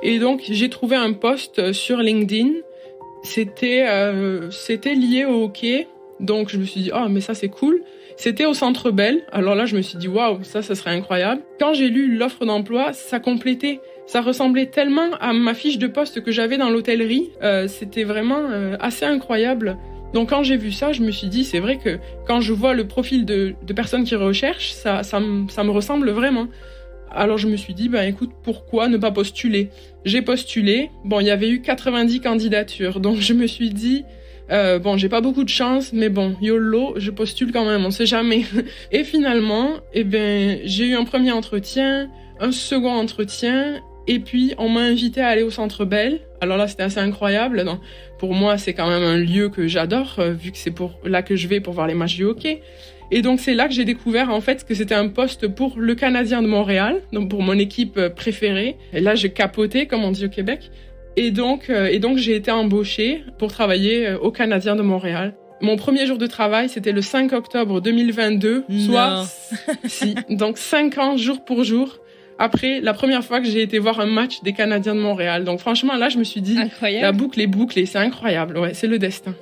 Et donc, j'ai trouvé un post sur LinkedIn. C'était lié au hockey. Donc, je me suis dit, oh, mais ça, c'est cool. C'était au Centre Bell. Alors là, je me suis dit, waouh, ça serait incroyable. Quand j'ai lu l'offre d'emploi, ça complétait. Ça ressemblait tellement à ma fiche de poste que j'avais dans l'hôtellerie. C'était vraiment assez incroyable. Donc, quand j'ai vu ça, je me suis dit, c'est vrai que quand je vois le profil de personnes qui recherchent, ça me ressemble vraiment. Alors, je me suis dit, écoute, pourquoi ne pas postuler ? J'ai postulé. Bon, il y avait eu 90 candidatures. Donc, je me suis dit, j'ai pas beaucoup de chance, mais bon, YOLO, je postule quand même, on sait jamais. Et finalement, j'ai eu un premier entretien, un second entretien, et puis on m'a invité à aller au Centre Bell. Alors là, c'était assez incroyable. Donc, pour moi, c'est quand même un lieu que j'adore, vu que c'est là que je vais pour voir les matchs du hockey. Et donc, c'est là que j'ai découvert, en fait, que c'était un poste pour le Canadien de Montréal, donc pour mon équipe préférée. Et là, j'ai capoté, comme on dit au Québec. Et donc, j'ai été embauchée pour travailler au Canadien de Montréal. Mon premier jour de travail, c'était le 5 octobre 2022, soit, donc 5 ans, jour pour jour, après la première fois que j'ai été voir un match des Canadiens de Montréal. Donc, franchement, là, je me suis dit, incroyable. La boucle est bouclée, c'est incroyable, ouais, c'est le destin.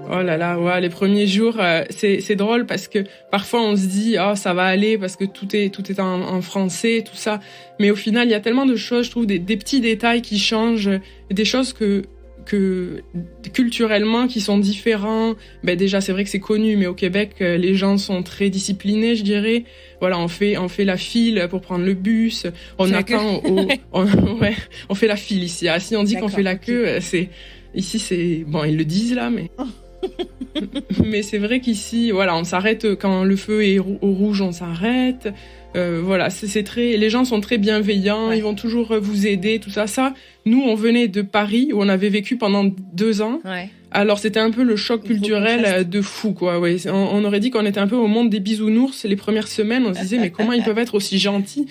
Oh là là, ouais, les premiers jours, c'est drôle parce que parfois on se dit ça va aller parce que tout est en français, tout ça. Mais au final, il y a tellement de choses, je trouve, des petits détails qui changent, des choses que culturellement qui sont différents. Déjà, c'est vrai que c'est connu, mais au Québec, les gens sont très disciplinés, je dirais. Voilà, on fait la file pour prendre le bus. On attend on fait la file ici. Ah, si on dit qu'on fait la queue, ici c'est bon, ils le disent là, mais. Mais c'est vrai qu'ici, voilà, on s'arrête quand le feu est au rouge, on s'arrête. Voilà, les gens sont très bienveillants, Ils vont toujours vous aider, tout ça. Ça, nous, on venait de Paris où on avait vécu pendant 2 ans. Ouais. Alors c'était un peu le choc culturel de fou, quoi. Ouais, on aurait dit qu'on était un peu au monde des bisounours les premières semaines. On se disait mais comment ils peuvent être aussi gentils ?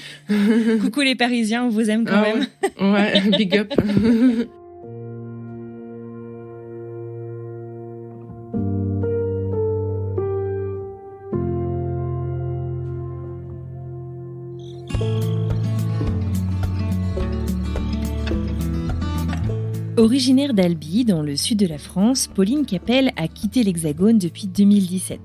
Coucou les Parisiens, on vous aime quand même. Ouais, big up. Originaire d'Albi, dans le sud de la France, Pauline Capel a quitté l'Hexagone depuis 2017.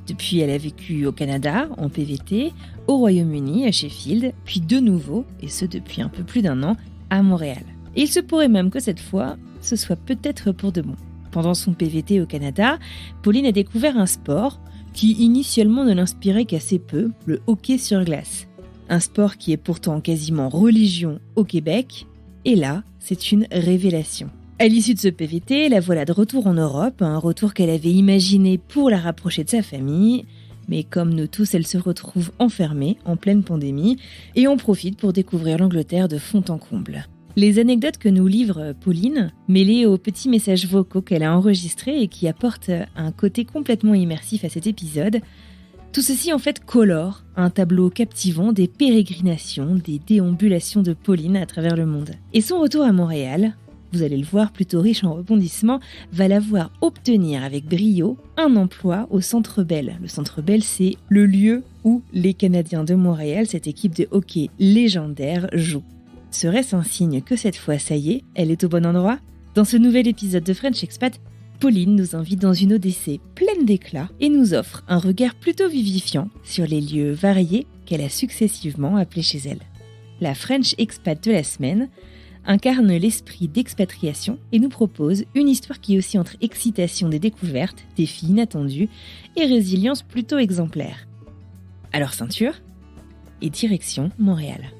Depuis, elle a vécu au Canada, en PVT, au Royaume-Uni, à Sheffield, puis de nouveau, et ce depuis un peu plus d'1 an, à Montréal. Et il se pourrait même que cette fois, ce soit peut-être pour de bon. Pendant son PVT au Canada, Pauline a découvert un sport qui initialement ne l'inspirait qu'assez peu, le hockey sur glace. Un sport qui est pourtant quasiment religion au Québec, et là, c'est une révélation. À l'issue de ce PVT, la voilà de retour en Europe, un retour qu'elle avait imaginé pour la rapprocher de sa famille. Mais comme nous tous, elle se retrouve enfermée en pleine pandémie et en profite pour découvrir l'Angleterre de fond en comble. Les anecdotes que nous livre Pauline, mêlées aux petits messages vocaux qu'elle a enregistrés et qui apportent un côté complètement immersif à cet épisode, tout ceci en fait colore un tableau captivant des pérégrinations, des déambulations de Pauline à travers le monde. Et son retour à Montréal, vous allez le voir plutôt riche en rebondissements, va la voir obtenir avec brio un emploi au Centre Bell. Le Centre Bell, c'est le lieu où les Canadiens de Montréal, cette équipe de hockey légendaire, jouent. Serait-ce un signe que cette fois, ça y est, elle est au bon endroit ? Dans ce nouvel épisode de French Expat, Pauline nous invite dans une odyssée pleine d'éclat et nous offre un regard plutôt vivifiant sur les lieux variés qu'elle a successivement appelés chez elle. La French Expat de la semaine incarne l'esprit d'expatriation et nous propose une histoire qui est aussi entre excitation des découvertes, défis inattendus et résilience plutôt exemplaire. Alors ceinture et direction Montréal.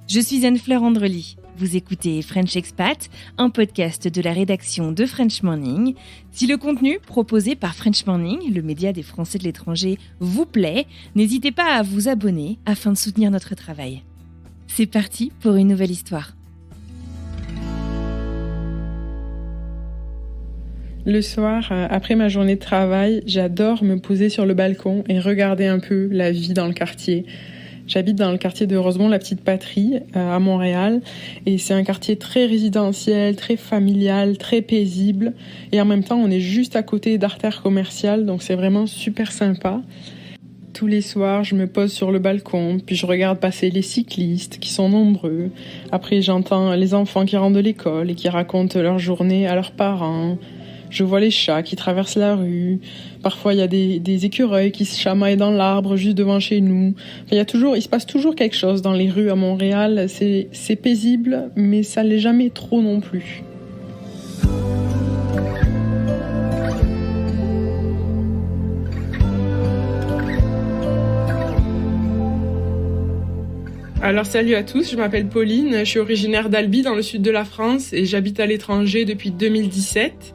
Je suis Anne-Fleur Andrely. Vous écoutez French Expat, un podcast de la rédaction de French Morning. Si le contenu proposé par French Morning, le média des Français de l'étranger, vous plaît, n'hésitez pas à vous abonner afin de soutenir notre travail. C'est parti pour une nouvelle histoire. Le soir, après ma journée de travail, j'adore me poser sur le balcon et regarder un peu la vie dans le quartier. J'habite dans le quartier de Rosemont, la Petite Patrie, à Montréal. Et c'est un quartier très résidentiel, très familial, très paisible. Et en même temps, on est juste à côté d'artères commerciales, donc c'est vraiment super sympa. Tous les soirs, je me pose sur le balcon, puis je regarde passer les cyclistes, qui sont nombreux. Après, j'entends les enfants qui rentrent de l'école et qui racontent leur journée à leurs parents. Je vois les chats qui traversent la rue. Parfois, il y a des écureuils qui se chamaillent dans l'arbre juste devant chez nous. Enfin, il se passe toujours quelque chose dans les rues à Montréal. C'est paisible, mais ça l'est jamais trop non plus. Alors salut à tous, je m'appelle Pauline, je suis originaire d'Albi dans le sud de la France et j'habite à l'étranger depuis 2017.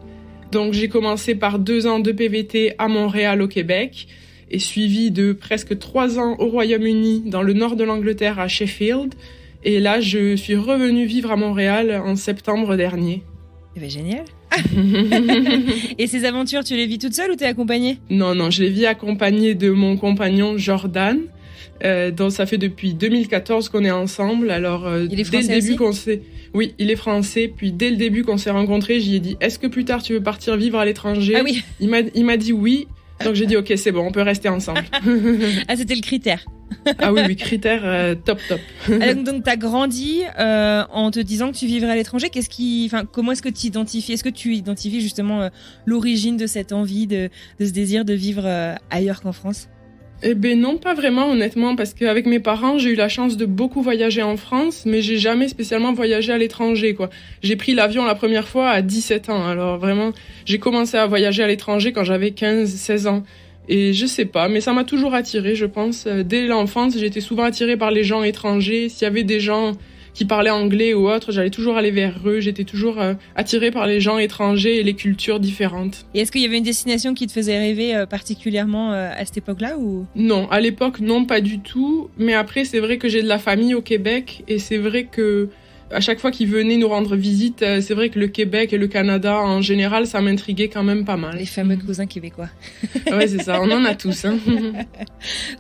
Donc j'ai commencé par 2 ans de PVT à Montréal au Québec et suivi de presque 3 ans au Royaume-Uni dans le nord de l'Angleterre à Sheffield. Et là je suis revenue vivre à Montréal en septembre dernier. Eh ben génial. Et ces aventures, tu les vis toute seule ou t'es accompagnée ? Non, je les vis accompagnée de mon compagnon Jordan. Donc ça fait depuis 2014 qu'on est ensemble. Alors il est dès le début aussi oui, il est français. Puis dès le début qu'on s'est rencontrés, j'y ai dit est-ce que plus tard tu veux partir vivre à l'étranger ? Ah oui. Il m'a dit oui. Donc j'ai dit ok, c'est bon, on peut rester ensemble. Ah, c'était le critère. Ah oui, critère top. Donc t'as grandi en te disant que tu vivrais à l'étranger. Comment est-ce que tu identifies ? Est-ce que tu identifies justement l'origine de cette envie, de ce désir de vivre ailleurs qu'en France ? Eh ben non, pas vraiment honnêtement, parce qu'avec mes parents, j'ai eu la chance de beaucoup voyager en France, mais j'ai jamais spécialement voyagé à l'étranger, quoi. J'ai pris l'avion la première fois à 17 ans, alors vraiment, j'ai commencé à voyager à l'étranger quand j'avais 15-16 ans. Et je sais pas, mais ça m'a toujours attirée, je pense. Dès l'enfance, j'étais souvent attirée par les gens étrangers. S'il y avait des gens qui parlaient anglais ou autre, j'allais toujours aller vers eux. J'étais toujours attirée par les gens étrangers et les cultures différentes. Et est-ce qu'il y avait une destination qui te faisait rêver particulièrement à cette époque-là ou... Non, à l'époque, non, pas du tout. Mais après, c'est vrai que j'ai de la famille au Québec et c'est vrai que à chaque fois qu'ils venaient nous rendre visite, c'est vrai que le Québec et le Canada en général, ça m'intriguait quand même pas mal. Les fameux cousins québécois. Ouais, c'est ça, on en a tous. Hein.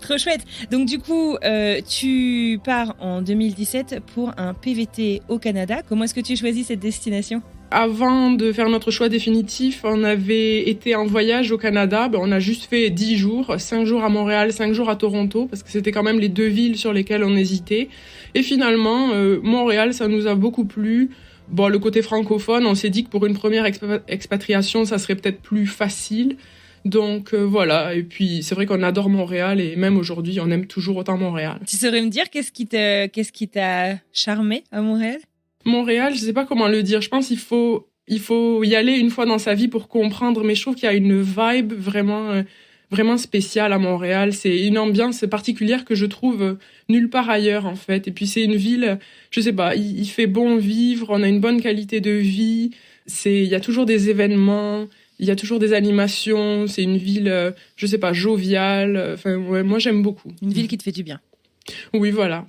Trop chouette. Donc du coup, tu pars en 2017 pour un PVT au Canada. Comment est-ce que tu choisis cette destination ? Avant de faire notre choix définitif, on avait été en voyage au Canada. On a juste fait 10 jours, 5 jours à Montréal, 5 jours à Toronto, parce que c'était quand même les 2 villes sur lesquelles on hésitait. Et finalement, Montréal, ça nous a beaucoup plu. Bon, le côté francophone, on s'est dit que pour une première expatriation, ça serait peut-être plus facile. Donc voilà, et puis c'est vrai qu'on adore Montréal et même aujourd'hui, on aime toujours autant Montréal. Tu saurais me dire qu'est-ce qui t'a charmé à Montréal ? Montréal, je sais pas comment le dire. Je pense qu'il faut y aller une fois dans sa vie pour comprendre. Mais je trouve qu'il y a une vibe vraiment spéciale à Montréal. C'est une ambiance particulière que je trouve nulle part ailleurs, en fait. Et puis c'est une ville, je sais pas, il fait bon vivre. On a une bonne qualité de vie. Il y a toujours des événements. Il y a toujours des animations. C'est une ville, je sais pas, joviale. Enfin, ouais, moi j'aime beaucoup. Une ville qui te fait du bien. Oui, voilà.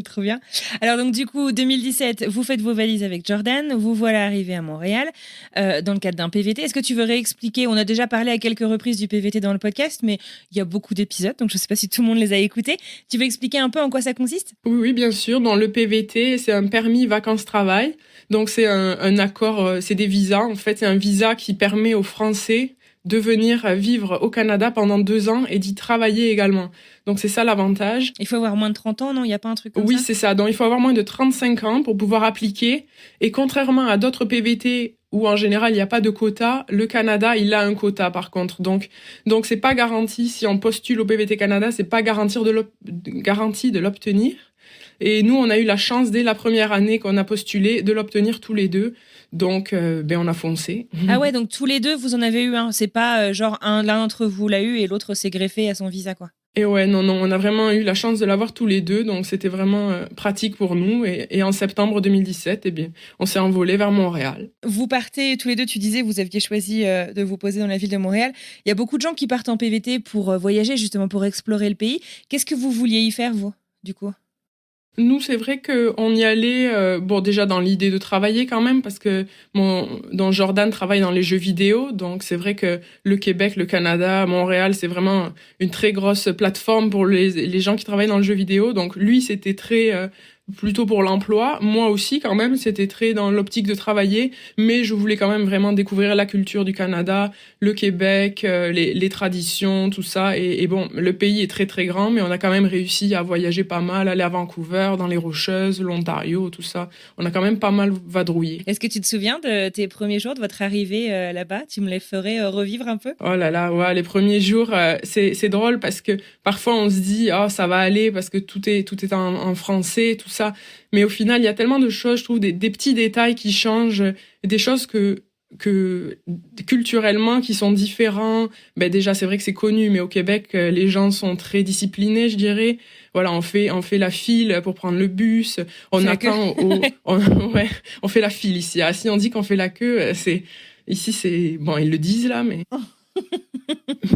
Trop bien. Alors donc du coup, 2017, vous faites vos valises avec Jordan, vous voilà arrivé à Montréal dans le cadre d'un PVT. Est-ce que tu veux réexpliquer ? On a déjà parlé à quelques reprises du PVT dans le podcast, mais il y a beaucoup d'épisodes, donc je ne sais pas si tout le monde les a écoutés. Tu veux expliquer un peu en quoi ça consiste ? Oui, bien sûr. Dans le PVT, c'est un permis vacances-travail. Donc c'est un accord, c'est des visas. En fait, c'est un visa qui permet aux Français de venir vivre au Canada pendant 2 ans et d'y travailler également. Donc c'est ça l'avantage. Il faut avoir moins de 30 ans, non ? Il n'y a pas un truc comme ça ? Oui, c'est ça. Donc il faut avoir moins de 35 ans pour pouvoir appliquer. Et contrairement à d'autres PVT où en général il n'y a pas de quota, le Canada, il a un quota par contre. Donc c'est pas garanti, si on postule au PVT Canada, c'est pas garanti de l'obtenir. Et nous, on a eu la chance dès la première année qu'on a postulé de l'obtenir tous les deux. Donc, on a foncé. Ah ouais, donc tous les deux, vous en avez eu un. C'est pas genre l'un d'entre vous l'a eu et l'autre s'est greffé à son visa, quoi. Et ouais, non, on a vraiment eu la chance de l'avoir tous les deux. Donc, c'était vraiment pratique pour nous. Et en septembre 2017, on s'est envolé vers Montréal. Vous partez tous les deux, tu disais, vous aviez choisi de vous poser dans la ville de Montréal. Il y a beaucoup de gens qui partent en PVT pour voyager, justement, pour explorer le pays. Qu'est-ce que vous vouliez y faire, vous, du coup ? Nous, c'est vrai qu'on y allait, déjà dans l'idée de travailler quand même, parce que Jordan travaille dans les jeux vidéo, donc c'est vrai que le Québec, le Canada, Montréal, c'est vraiment une très grosse plateforme pour les gens qui travaillent dans le jeu vidéo. Donc lui, c'était très plutôt pour l'emploi. Moi aussi, quand même, c'était très dans l'optique de travailler, mais je voulais quand même vraiment découvrir la culture du Canada, le Québec, les traditions, tout ça. Et bon, le pays est très, très grand, mais on a quand même réussi à voyager pas mal, aller à Vancouver, dans les Rocheuses, l'Ontario, tout ça. On a quand même pas mal vadrouillé. Est-ce que tu te souviens de tes premiers jours, de votre arrivée là-bas? Tu me les ferais revivre un peu? Oh là là, ouais, les premiers jours, c'est drôle parce que parfois on se dit, oh, ça va aller parce que tout est en français, tout ça. Mais au final, il y a tellement de choses, je trouve, des petits détails qui changent, des choses que culturellement qui sont différents. Ben déjà, c'est vrai que c'est connu, mais au Québec, les gens sont très disciplinés, je dirais. Voilà, on fait la file pour prendre le bus. On attend ouais, on fait la file ici. Ah, si on dit qu'on fait la queue, ici c'est bon, ils le disent là, mais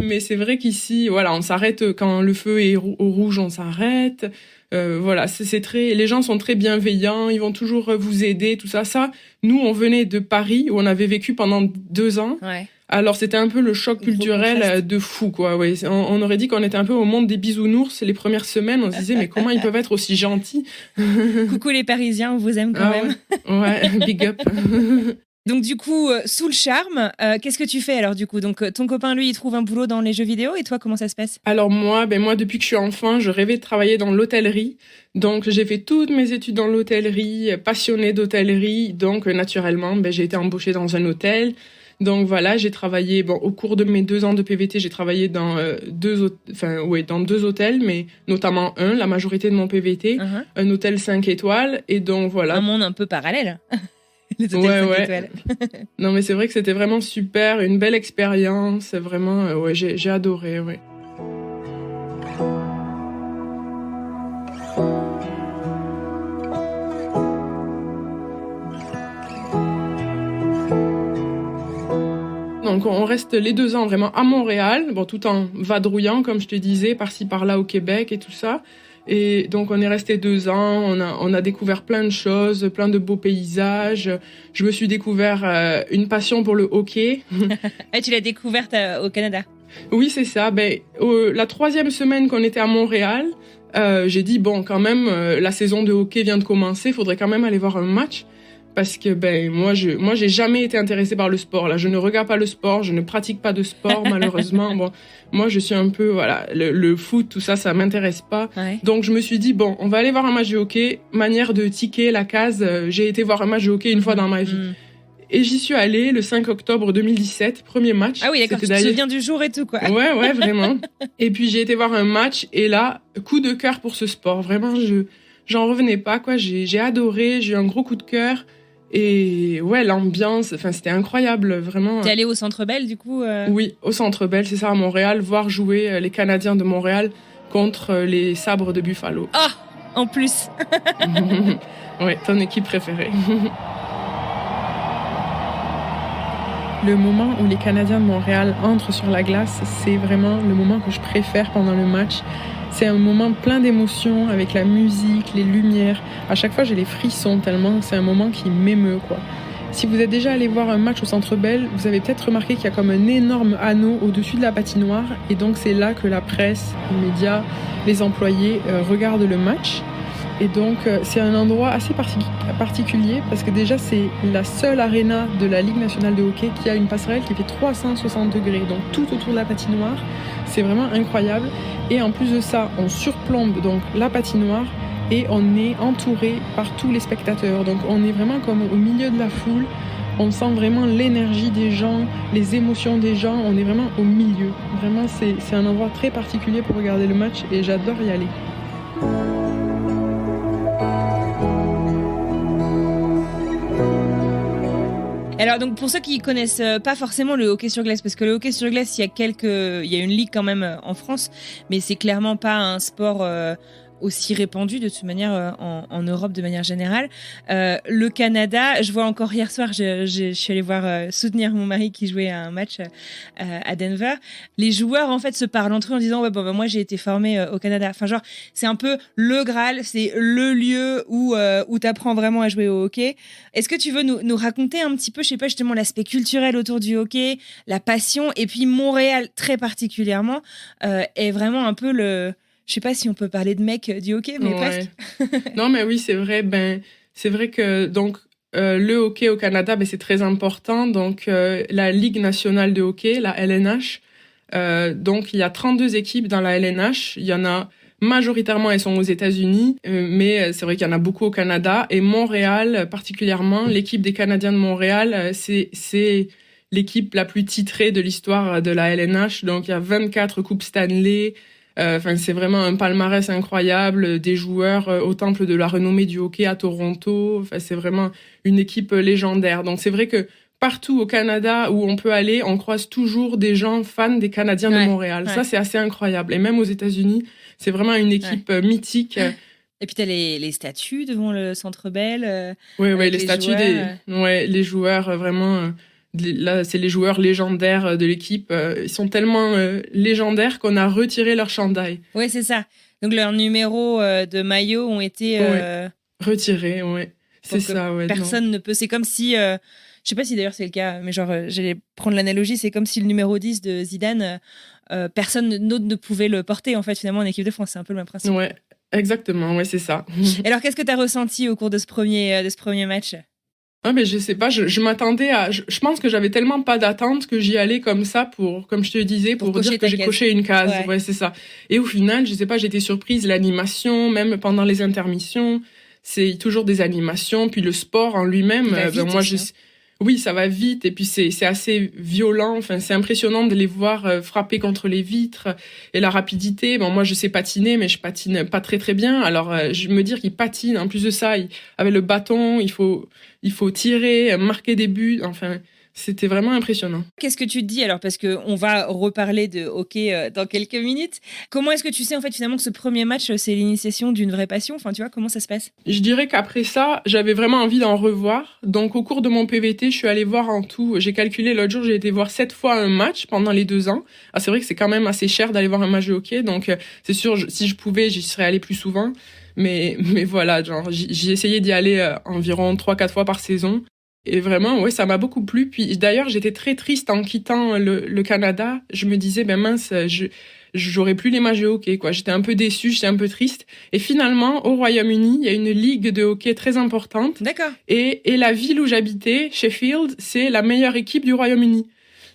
mais c'est vrai qu'ici, voilà, on s'arrête quand le feu est au rouge, on s'arrête. Voilà, c'est très, les gens sont très bienveillants, ils vont toujours vous aider, tout ça. Ça, nous, on venait de Paris où on avait vécu pendant 2 ans. Ouais. Alors c'était un peu le choc culturel de fou, quoi. Ouais, on aurait dit qu'on était un peu au monde des bisounours les premières semaines. On se disait mais comment ils peuvent être aussi gentils? Coucou les Parisiens, on vous aime quand même. Ouais, big up. Donc du coup, sous le charme, qu'est-ce que tu fais alors du coup? Donc ton copain, lui, il trouve un boulot dans les jeux vidéo et toi, comment ça se passe? Alors moi, depuis que je suis enfant, je rêvais de travailler dans l'hôtellerie. Donc j'ai fait toutes mes études dans l'hôtellerie, passionnée d'hôtellerie. Donc naturellement, j'ai été embauchée dans un hôtel. Donc voilà, j'ai travaillé, au cours de mes 2 ans de PVT, j'ai travaillé dans dans 2 hôtels, mais notamment la majorité de mon PVT, un hôtel 5 étoiles. Et donc voilà. Un monde un peu parallèle. Les hôtels 5 étoiles. Non, mais c'est vrai que c'était vraiment super, une belle expérience, vraiment, j'ai adoré, ouais. Donc on reste les 2 ans vraiment à Montréal, tout en vadrouillant, comme je te disais, par-ci par-là au Québec et tout ça. Et donc on est resté 2 ans, on a découvert plein de choses, plein de beaux paysages. Je me suis découvert une passion pour le hockey. Et tu l'as découverte au Canada? Oui, c'est ça. La 3e semaine qu'on était à Montréal, j'ai dit quand même, la saison de hockey vient de commencer, faudrait quand même aller voir un match. Parce que moi j'ai jamais été intéressée par le sport. Là, je ne regarde pas le sport, je ne pratique pas de sport malheureusement. Moi je suis un peu le foot, tout ça, ça m'intéresse pas. Ouais. Donc je me suis dit on va aller voir un match de hockey, manière de ticker la case. J'ai été voir un match de hockey une fois dans ma vie. Et j'y suis allée le 5 octobre 2017, premier match. Ah oui, d'accord, tu te souviens du jour et tout, quoi. Ouais, vraiment. Et puis j'ai été voir un match et là, coup de cœur pour ce sport. Vraiment, j'en revenais pas, quoi. J'ai adoré, j'ai eu un gros coup de cœur. Et ouais, l'ambiance, c'était incroyable, vraiment. T'es allée au Centre Bell, du coup Oui, au Centre Bell, c'est ça, à Montréal, voir jouer les Canadiens de Montréal contre les Sabres de Buffalo. Ah, en plus. Ouais, ton équipe préférée. Le moment où les Canadiens de Montréal entrent sur la glace, c'est vraiment le moment que je préfère pendant le match. C'est un moment plein d'émotions, avec la musique, les lumières. À chaque fois, j'ai les frissons tellement c'est un moment qui m'émeut, quoi. Si vous êtes déjà allé voir un match au Centre Bell, vous avez peut-être remarqué qu'il y a comme un énorme anneau au-dessus de la patinoire. Et donc, c'est là que la presse, les médias, les employés regardent le match. Et donc, c'est un endroit assez particulier parce que déjà, c'est la seule aréna de la Ligue nationale de hockey qui a une passerelle qui fait 360 degrés. Donc, tout autour de la patinoire, c'est vraiment incroyable. Et en plus de ça, on surplombe donc la patinoire et on est entouré par tous les spectateurs. Donc, on est vraiment comme au milieu de la foule. On sent vraiment l'énergie des gens, les émotions des gens. On est vraiment au milieu. Vraiment, c'est un endroit très particulier pour regarder le match et j'adore y aller. Alors donc pour ceux qui connaissent pas forcément le hockey sur glace, parce que le hockey sur glace, il y a une ligue quand même en France, mais c'est clairement pas un sport aussi répandu de toute manière en Europe de manière générale. Le Canada, je vois encore hier soir, je suis allée voir soutenir mon mari qui jouait à un match à Denver. Les joueurs en fait se parlent entre eux en disant moi j'ai été formé au Canada. Enfin genre c'est un peu le Graal, c'est le lieu où t'apprends vraiment à jouer au hockey. Est-ce que tu veux nous raconter un petit peu, je sais pas justement l'aspect culturel autour du hockey, la passion et puis Montréal très particulièrement est vraiment un peu Je sais pas si on peut parler de mec du hockey, mais presque. Non, mais oui, c'est vrai. C'est vrai que donc le hockey au Canada, c'est très important. Donc la Ligue nationale de hockey, la LNH. Donc il y a 32 équipes dans la LNH. Il y en a majoritairement, elles sont aux États-Unis, mais c'est vrai qu'il y en a beaucoup au Canada. Et Montréal, particulièrement, l'équipe des Canadiens de Montréal, c'est l'équipe la plus titrée de l'histoire de la LNH. Donc il y a 24 Coupes Stanley. C'est vraiment un palmarès incroyable, des joueurs au temple de la renommée du hockey à Toronto. C'est vraiment une équipe légendaire. Donc c'est vrai que partout au Canada où on peut aller, on croise toujours des gens fans des Canadiens de Montréal. Ouais. Ça, c'est assez incroyable. Et même aux États-Unis, c'est vraiment une équipe mythique. Et puis, tu as les statues devant le Centre Bell. Oui, les statues les joueurs, vraiment... Là, c'est les joueurs légendaires de l'équipe. Ils sont tellement légendaires qu'on a retiré leur chandail. Oui, c'est ça. Donc, leurs numéros de maillot ont été... retirés, c'est ça, personne ne peut... C'est comme si... Je sais pas si d'ailleurs c'est le cas, mais j'allais prendre l'analogie, c'est comme si le numéro 10 de Zidane, personne d'autre ne pouvait le porter, en fait, finalement, en équipe de France. C'est un peu le même principe. Ouais, exactement, c'est ça. Et alors, qu'est-ce que tu as ressenti au cours de ce premier match ? Ah, mais je sais pas, je m'attendais à... Je pense que j'avais tellement pas d'attente que j'y allais comme ça comme je te disais, pour dire que j'ai coché une case. Ouais, c'est ça. Et au final, je sais pas, j'étais surprise, l'animation, même pendant les intermissions, c'est toujours des animations, puis le sport en lui-même, oui, ça va vite et puis c'est assez violent. C'est impressionnant de les voir frapper contre les vitres et la rapidité. Moi, je sais patiner, mais je patine pas très très bien. Alors, je me dire qu'ils patinent. En plus de ça, avec le bâton, il faut tirer, marquer des buts. C'était vraiment impressionnant. Qu'est-ce que tu te dis alors ? Parce qu'on va reparler de hockey dans quelques minutes. Comment est-ce que tu sais en fait finalement que ce premier match, c'est l'initiation d'une vraie passion ? Tu vois, comment ça se passe ? Je dirais qu'après ça, j'avais vraiment envie d'en revoir. Donc au cours de mon PVT, je suis allée voir en tout. J'ai calculé l'autre jour, j'ai été voir 7 fois un match pendant les 2 ans. Ah, c'est vrai que c'est quand même assez cher d'aller voir un match de hockey. Donc c'est sûr, si je pouvais, j'y serais allée plus souvent. Mais voilà, j'ai essayé d'y aller environ 3-4 fois par saison. Et vraiment, ça m'a beaucoup plu. Puis d'ailleurs, j'étais très triste en quittant le Canada. Je me disais, mince, j'aurais plus les matchs de hockey, quoi. J'étais un peu déçue, j'étais un peu triste. Et finalement, au Royaume-Uni, il y a une ligue de hockey très importante. D'accord. Et la ville où j'habitais, Sheffield, c'est la meilleure équipe du Royaume-Uni.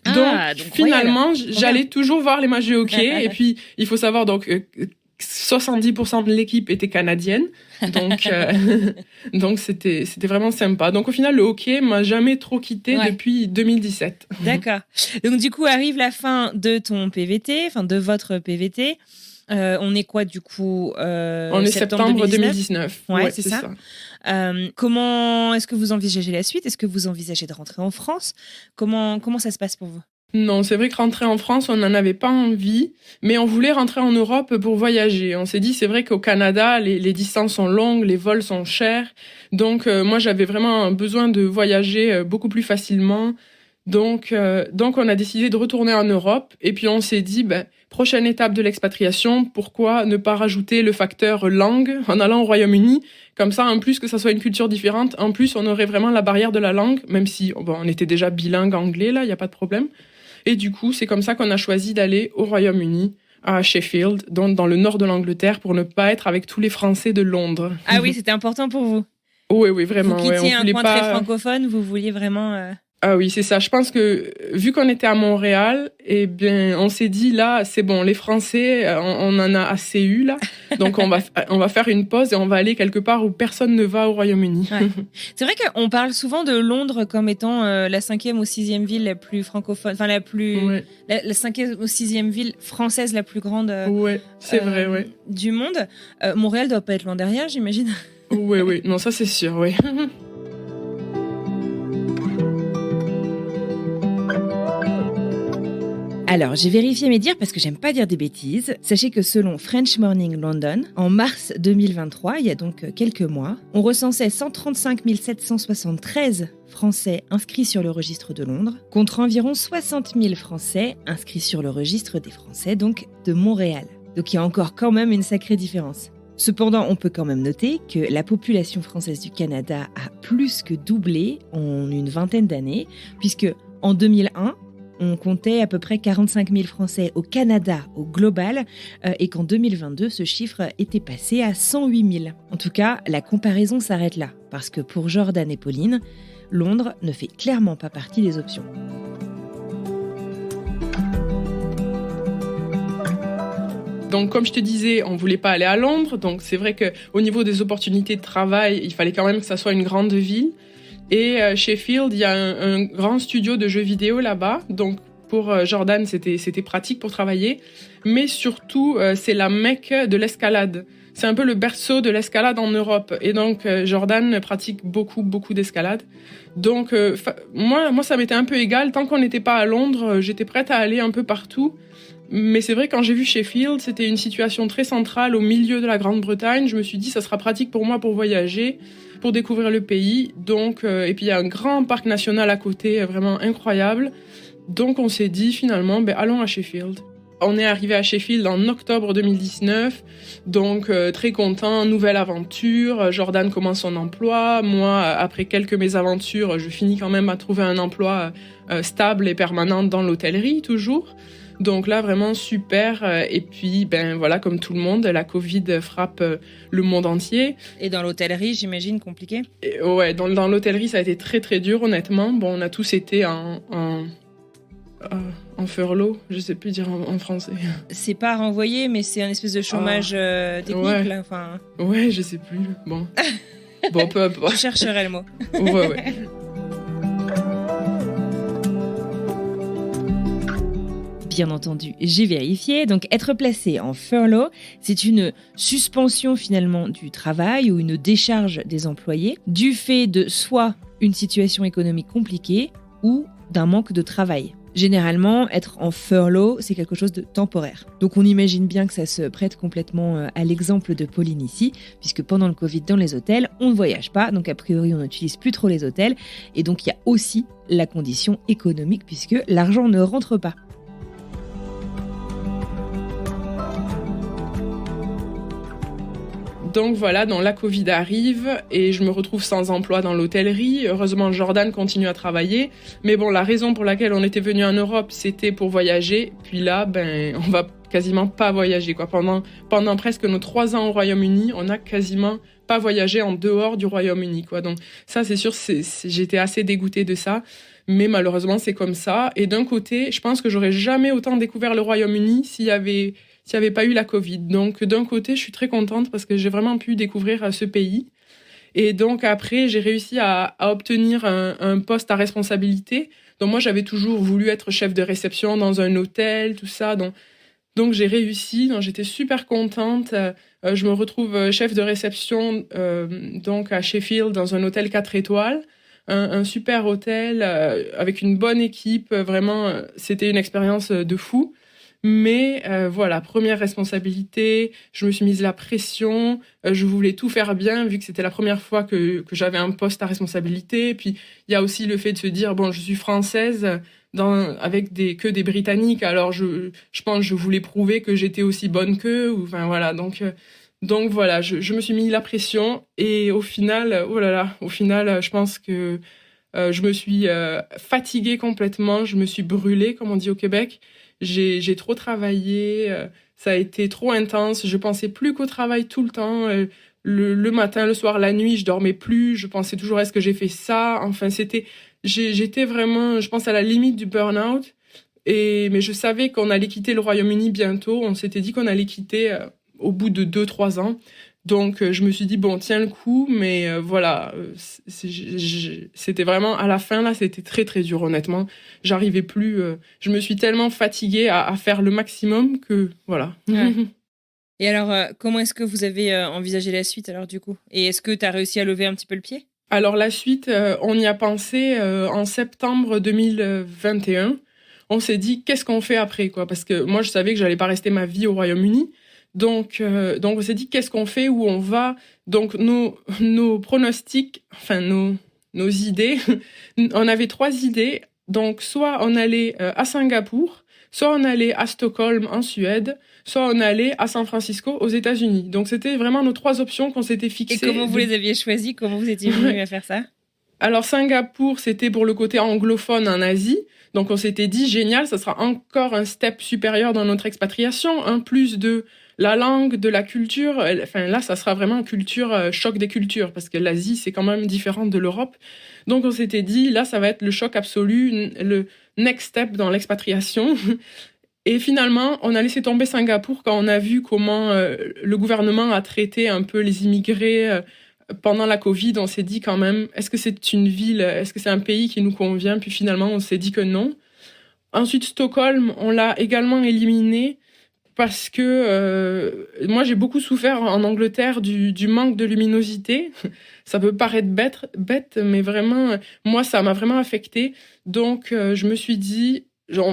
Donc finalement, j'allais toujours voir les matchs de hockey. Et puis, il faut savoir, 70% de l'équipe était canadienne, donc c'était vraiment sympa. Donc au final, le hockey m'a jamais trop quitté depuis 2017. D'accord. Donc du coup, arrive la fin de ton PVT, de votre PVT. On est quoi du coup On est septembre 2019. Ouais, c'est ça. Comment est-ce que vous envisagez la suite ? Est-ce que vous envisagez de rentrer en France ? Comment ça se passe pour vous ? Non, c'est vrai que rentrer en France, on n'en avait pas envie, mais on voulait rentrer en Europe pour voyager. On s'est dit, c'est vrai qu'au Canada, les distances sont longues, les vols sont chers. Donc, moi, j'avais vraiment besoin de voyager beaucoup plus facilement. Donc, on a décidé de retourner en Europe. Et puis, on s'est dit, prochaine étape de l'expatriation, pourquoi ne pas rajouter le facteur langue en allant au Royaume-Uni ? Comme ça, en plus que ça soit une culture différente, en plus, on aurait vraiment la barrière de la langue, même si on était déjà bilingue anglais, là, il n'y a pas de problème. Et du coup, c'est comme ça qu'on a choisi d'aller au Royaume-Uni, à Sheffield, dans le nord de l'Angleterre, pour ne pas être avec tous les Français de Londres. Ah oui, c'était important pour vous. Oui, vraiment. Vous quittiez un coin très francophone, vous vouliez vraiment... Ah oui, c'est ça. Je pense que, vu qu'on était à Montréal, on s'est dit, là, c'est bon, les Français, on en a assez eu, là. Donc, on va faire une pause et on va aller quelque part où personne ne va au Royaume-Uni. Ouais. C'est vrai qu'on parle souvent de Londres comme étant la 5e ou 6e ville la plus francophone, la 5e ou 6e ville française la plus grande c'est vrai. Du monde. Montréal doit pas être loin derrière, j'imagine. Oui. Non, ça, c'est sûr, oui. Alors, j'ai vérifié mes dires parce que j'aime pas dire des bêtises. Sachez que selon French Morning London, en mars 2023, il y a donc quelques mois, on recensait 135 773 Français inscrits sur le registre de Londres, contre environ 60 000 Français inscrits sur le registre des Français, donc de Montréal. Donc il y a encore quand même une sacrée différence. Cependant, on peut quand même noter que la population française du Canada a plus que doublé en une vingtaine d'années, puisque en 2001, on comptait à peu près 45 000 Français au Canada au global et qu'en 2022, ce chiffre était passé à 108 000. En tout cas, la comparaison s'arrête là, parce que pour Jordan et Pauline, Londres ne fait clairement pas partie des options. Donc, comme je te disais, on voulait pas aller à Londres. Donc, c'est vrai qu'au niveau des opportunités de travail, il fallait quand même que ça soit une grande ville. Et Sheffield, il y a un grand studio de jeux vidéo là-bas. Donc, pour Jordan, c'était pratique pour travailler. Mais surtout, c'est la Mecque de l'escalade. C'est un peu le berceau de l'escalade en Europe. Et donc, Jordan pratique beaucoup d'escalade. Donc, moi, ça m'était un peu égal. Tant qu'on n'était pas à Londres, j'étais prête à aller un peu partout. Mais c'est vrai, quand j'ai vu Sheffield, c'était une situation très centrale au milieu de la Grande-Bretagne. Je me suis dit, ça sera pratique pour moi pour voyager, pour découvrir le pays. Donc, et puis il y a un grand parc national à côté, vraiment incroyable. Donc on s'est dit finalement, allons à Sheffield. On est arrivé à Sheffield en octobre 2019, donc très content, nouvelle aventure. Jordan commence son emploi. Moi, après quelques mésaventures, je finis quand même à trouver un emploi stable et permanent dans l'hôtellerie, toujours. Donc là, vraiment super. Et puis, voilà, comme tout le monde, la Covid frappe le monde entier. Et dans l'hôtellerie, j'imagine, compliqué ? Ouais, dans l'hôtellerie, ça a été très, très dur, honnêtement. Bon, on a tous été en furlough, je sais plus dire en français. C'est pas renvoyé, mais c'est un espèce de chômage technique, ouais. là. Enfin... Ouais, je sais plus. Bon, peu importe. Je chercherai le mot. Ouais. Bien entendu, j'ai vérifié. Donc, être placé en furlough, c'est une suspension finalement du travail ou une décharge des employés du fait de soit une situation économique compliquée ou d'un manque de travail. Généralement, être en furlough, c'est quelque chose de temporaire. Donc on imagine bien que ça se prête complètement à l'exemple de Pauline ici, puisque pendant le Covid dans les hôtels, on ne voyage pas, donc a priori on n'utilise plus trop les hôtels, et donc il y a aussi la condition économique, puisque l'argent ne rentre pas. Donc voilà, la Covid arrive et je me retrouve sans emploi dans l'hôtellerie. Heureusement, Jordan continue à travailler. Mais bon, la raison pour laquelle on était venu en Europe, c'était pour voyager. Puis là, on va quasiment pas voyager, quoi. Pendant presque nos 3 ans au Royaume-Uni, on n'a quasiment pas voyagé en dehors du Royaume-Uni, quoi. Donc ça, c'est sûr, j'étais assez dégoûtée de ça. Mais malheureusement, c'est comme ça. Et d'un côté, je pense que j'aurais jamais autant découvert le Royaume-Uni s'il y avait pas eu la Covid. Donc, d'un côté, je suis très contente parce que j'ai vraiment pu découvrir ce pays. Et donc, après, j'ai réussi à obtenir un poste à responsabilité. Donc, moi, j'avais toujours voulu être chef de réception dans un hôtel, tout ça. Donc j'ai réussi. Donc, j'étais super contente. Je me retrouve chef de réception donc à Sheffield, dans un hôtel 4 étoiles. Un super hôtel avec une bonne équipe. Vraiment, c'était une expérience de fou. Mais voilà, première responsabilité, je me suis mise la pression, je voulais tout faire bien vu que c'était la première fois que j'avais un poste à responsabilité. Et puis il y a aussi le fait de se dire, bon, je suis française avec que des Britanniques, alors je pense que je voulais prouver que j'étais aussi bonne qu'eux. Enfin voilà, donc voilà, je me suis mis la pression et au final, je pense que je me suis fatiguée complètement, je me suis brûlée, comme on dit au Québec. J'ai trop travaillé, ça a été trop intense, je pensais plus qu'au travail tout le temps. Le matin, le soir, la nuit, je dormais plus, je pensais toujours est-ce que j'ai fait ça. Enfin, j'étais vraiment, je pense, à la limite du burn-out. Mais je savais qu'on allait quitter le Royaume-Uni bientôt, on s'était dit qu'on allait quitter au bout de 2-3 ans. Donc, je me suis dit, bon, tiens le coup, mais voilà, c'était vraiment, à la fin, là, c'était très, très dur, honnêtement. J'arrivais plus, je me suis tellement fatiguée à faire le maximum que, voilà. Ouais. Et alors, comment est-ce que vous avez envisagé la suite, alors, du coup ? Et est-ce que tu as réussi à lever un petit peu le pied ? Alors, la suite, on y a pensé en septembre 2021. On s'est dit, qu'est-ce qu'on fait après, quoi ? Parce que moi, je savais que j'allais pas rester ma vie au Royaume-Uni. Donc on s'est dit qu'est-ce qu'on fait, où on va. Donc nos pronostics, enfin nos idées, on avait 3 idées. Donc soit on allait à Singapour, soit on allait à Stockholm en Suède, soit on allait à San Francisco aux États-Unis. Donc c'était vraiment nos 3 options qu'on s'était fixées. Et comment vous les aviez choisies ? Comment vous étiez venus à faire ça ? Alors Singapour, c'était pour le côté anglophone en Asie. Donc on s'était dit, génial, ça sera encore un step supérieur dans notre expatriation, en plus de la langue, de la culture. Enfin là, ça sera vraiment choc des cultures, parce que l'Asie, c'est quand même différent de l'Europe. Donc on s'était dit, là, ça va être le choc absolu, le next step dans l'expatriation. Et finalement, on a laissé tomber Singapour quand on a vu comment le gouvernement a traité un peu les immigrés pendant la Covid. On s'est dit quand même, est-ce que c'est une ville, est-ce que c'est un pays qui nous convient? Puis finalement, on s'est dit que non. Ensuite, Stockholm, on l'a également éliminé parce que moi, j'ai beaucoup souffert en Angleterre du manque de luminosité. Ça peut paraître bête, mais vraiment, moi, ça m'a vraiment affectée. Donc, je me suis dit,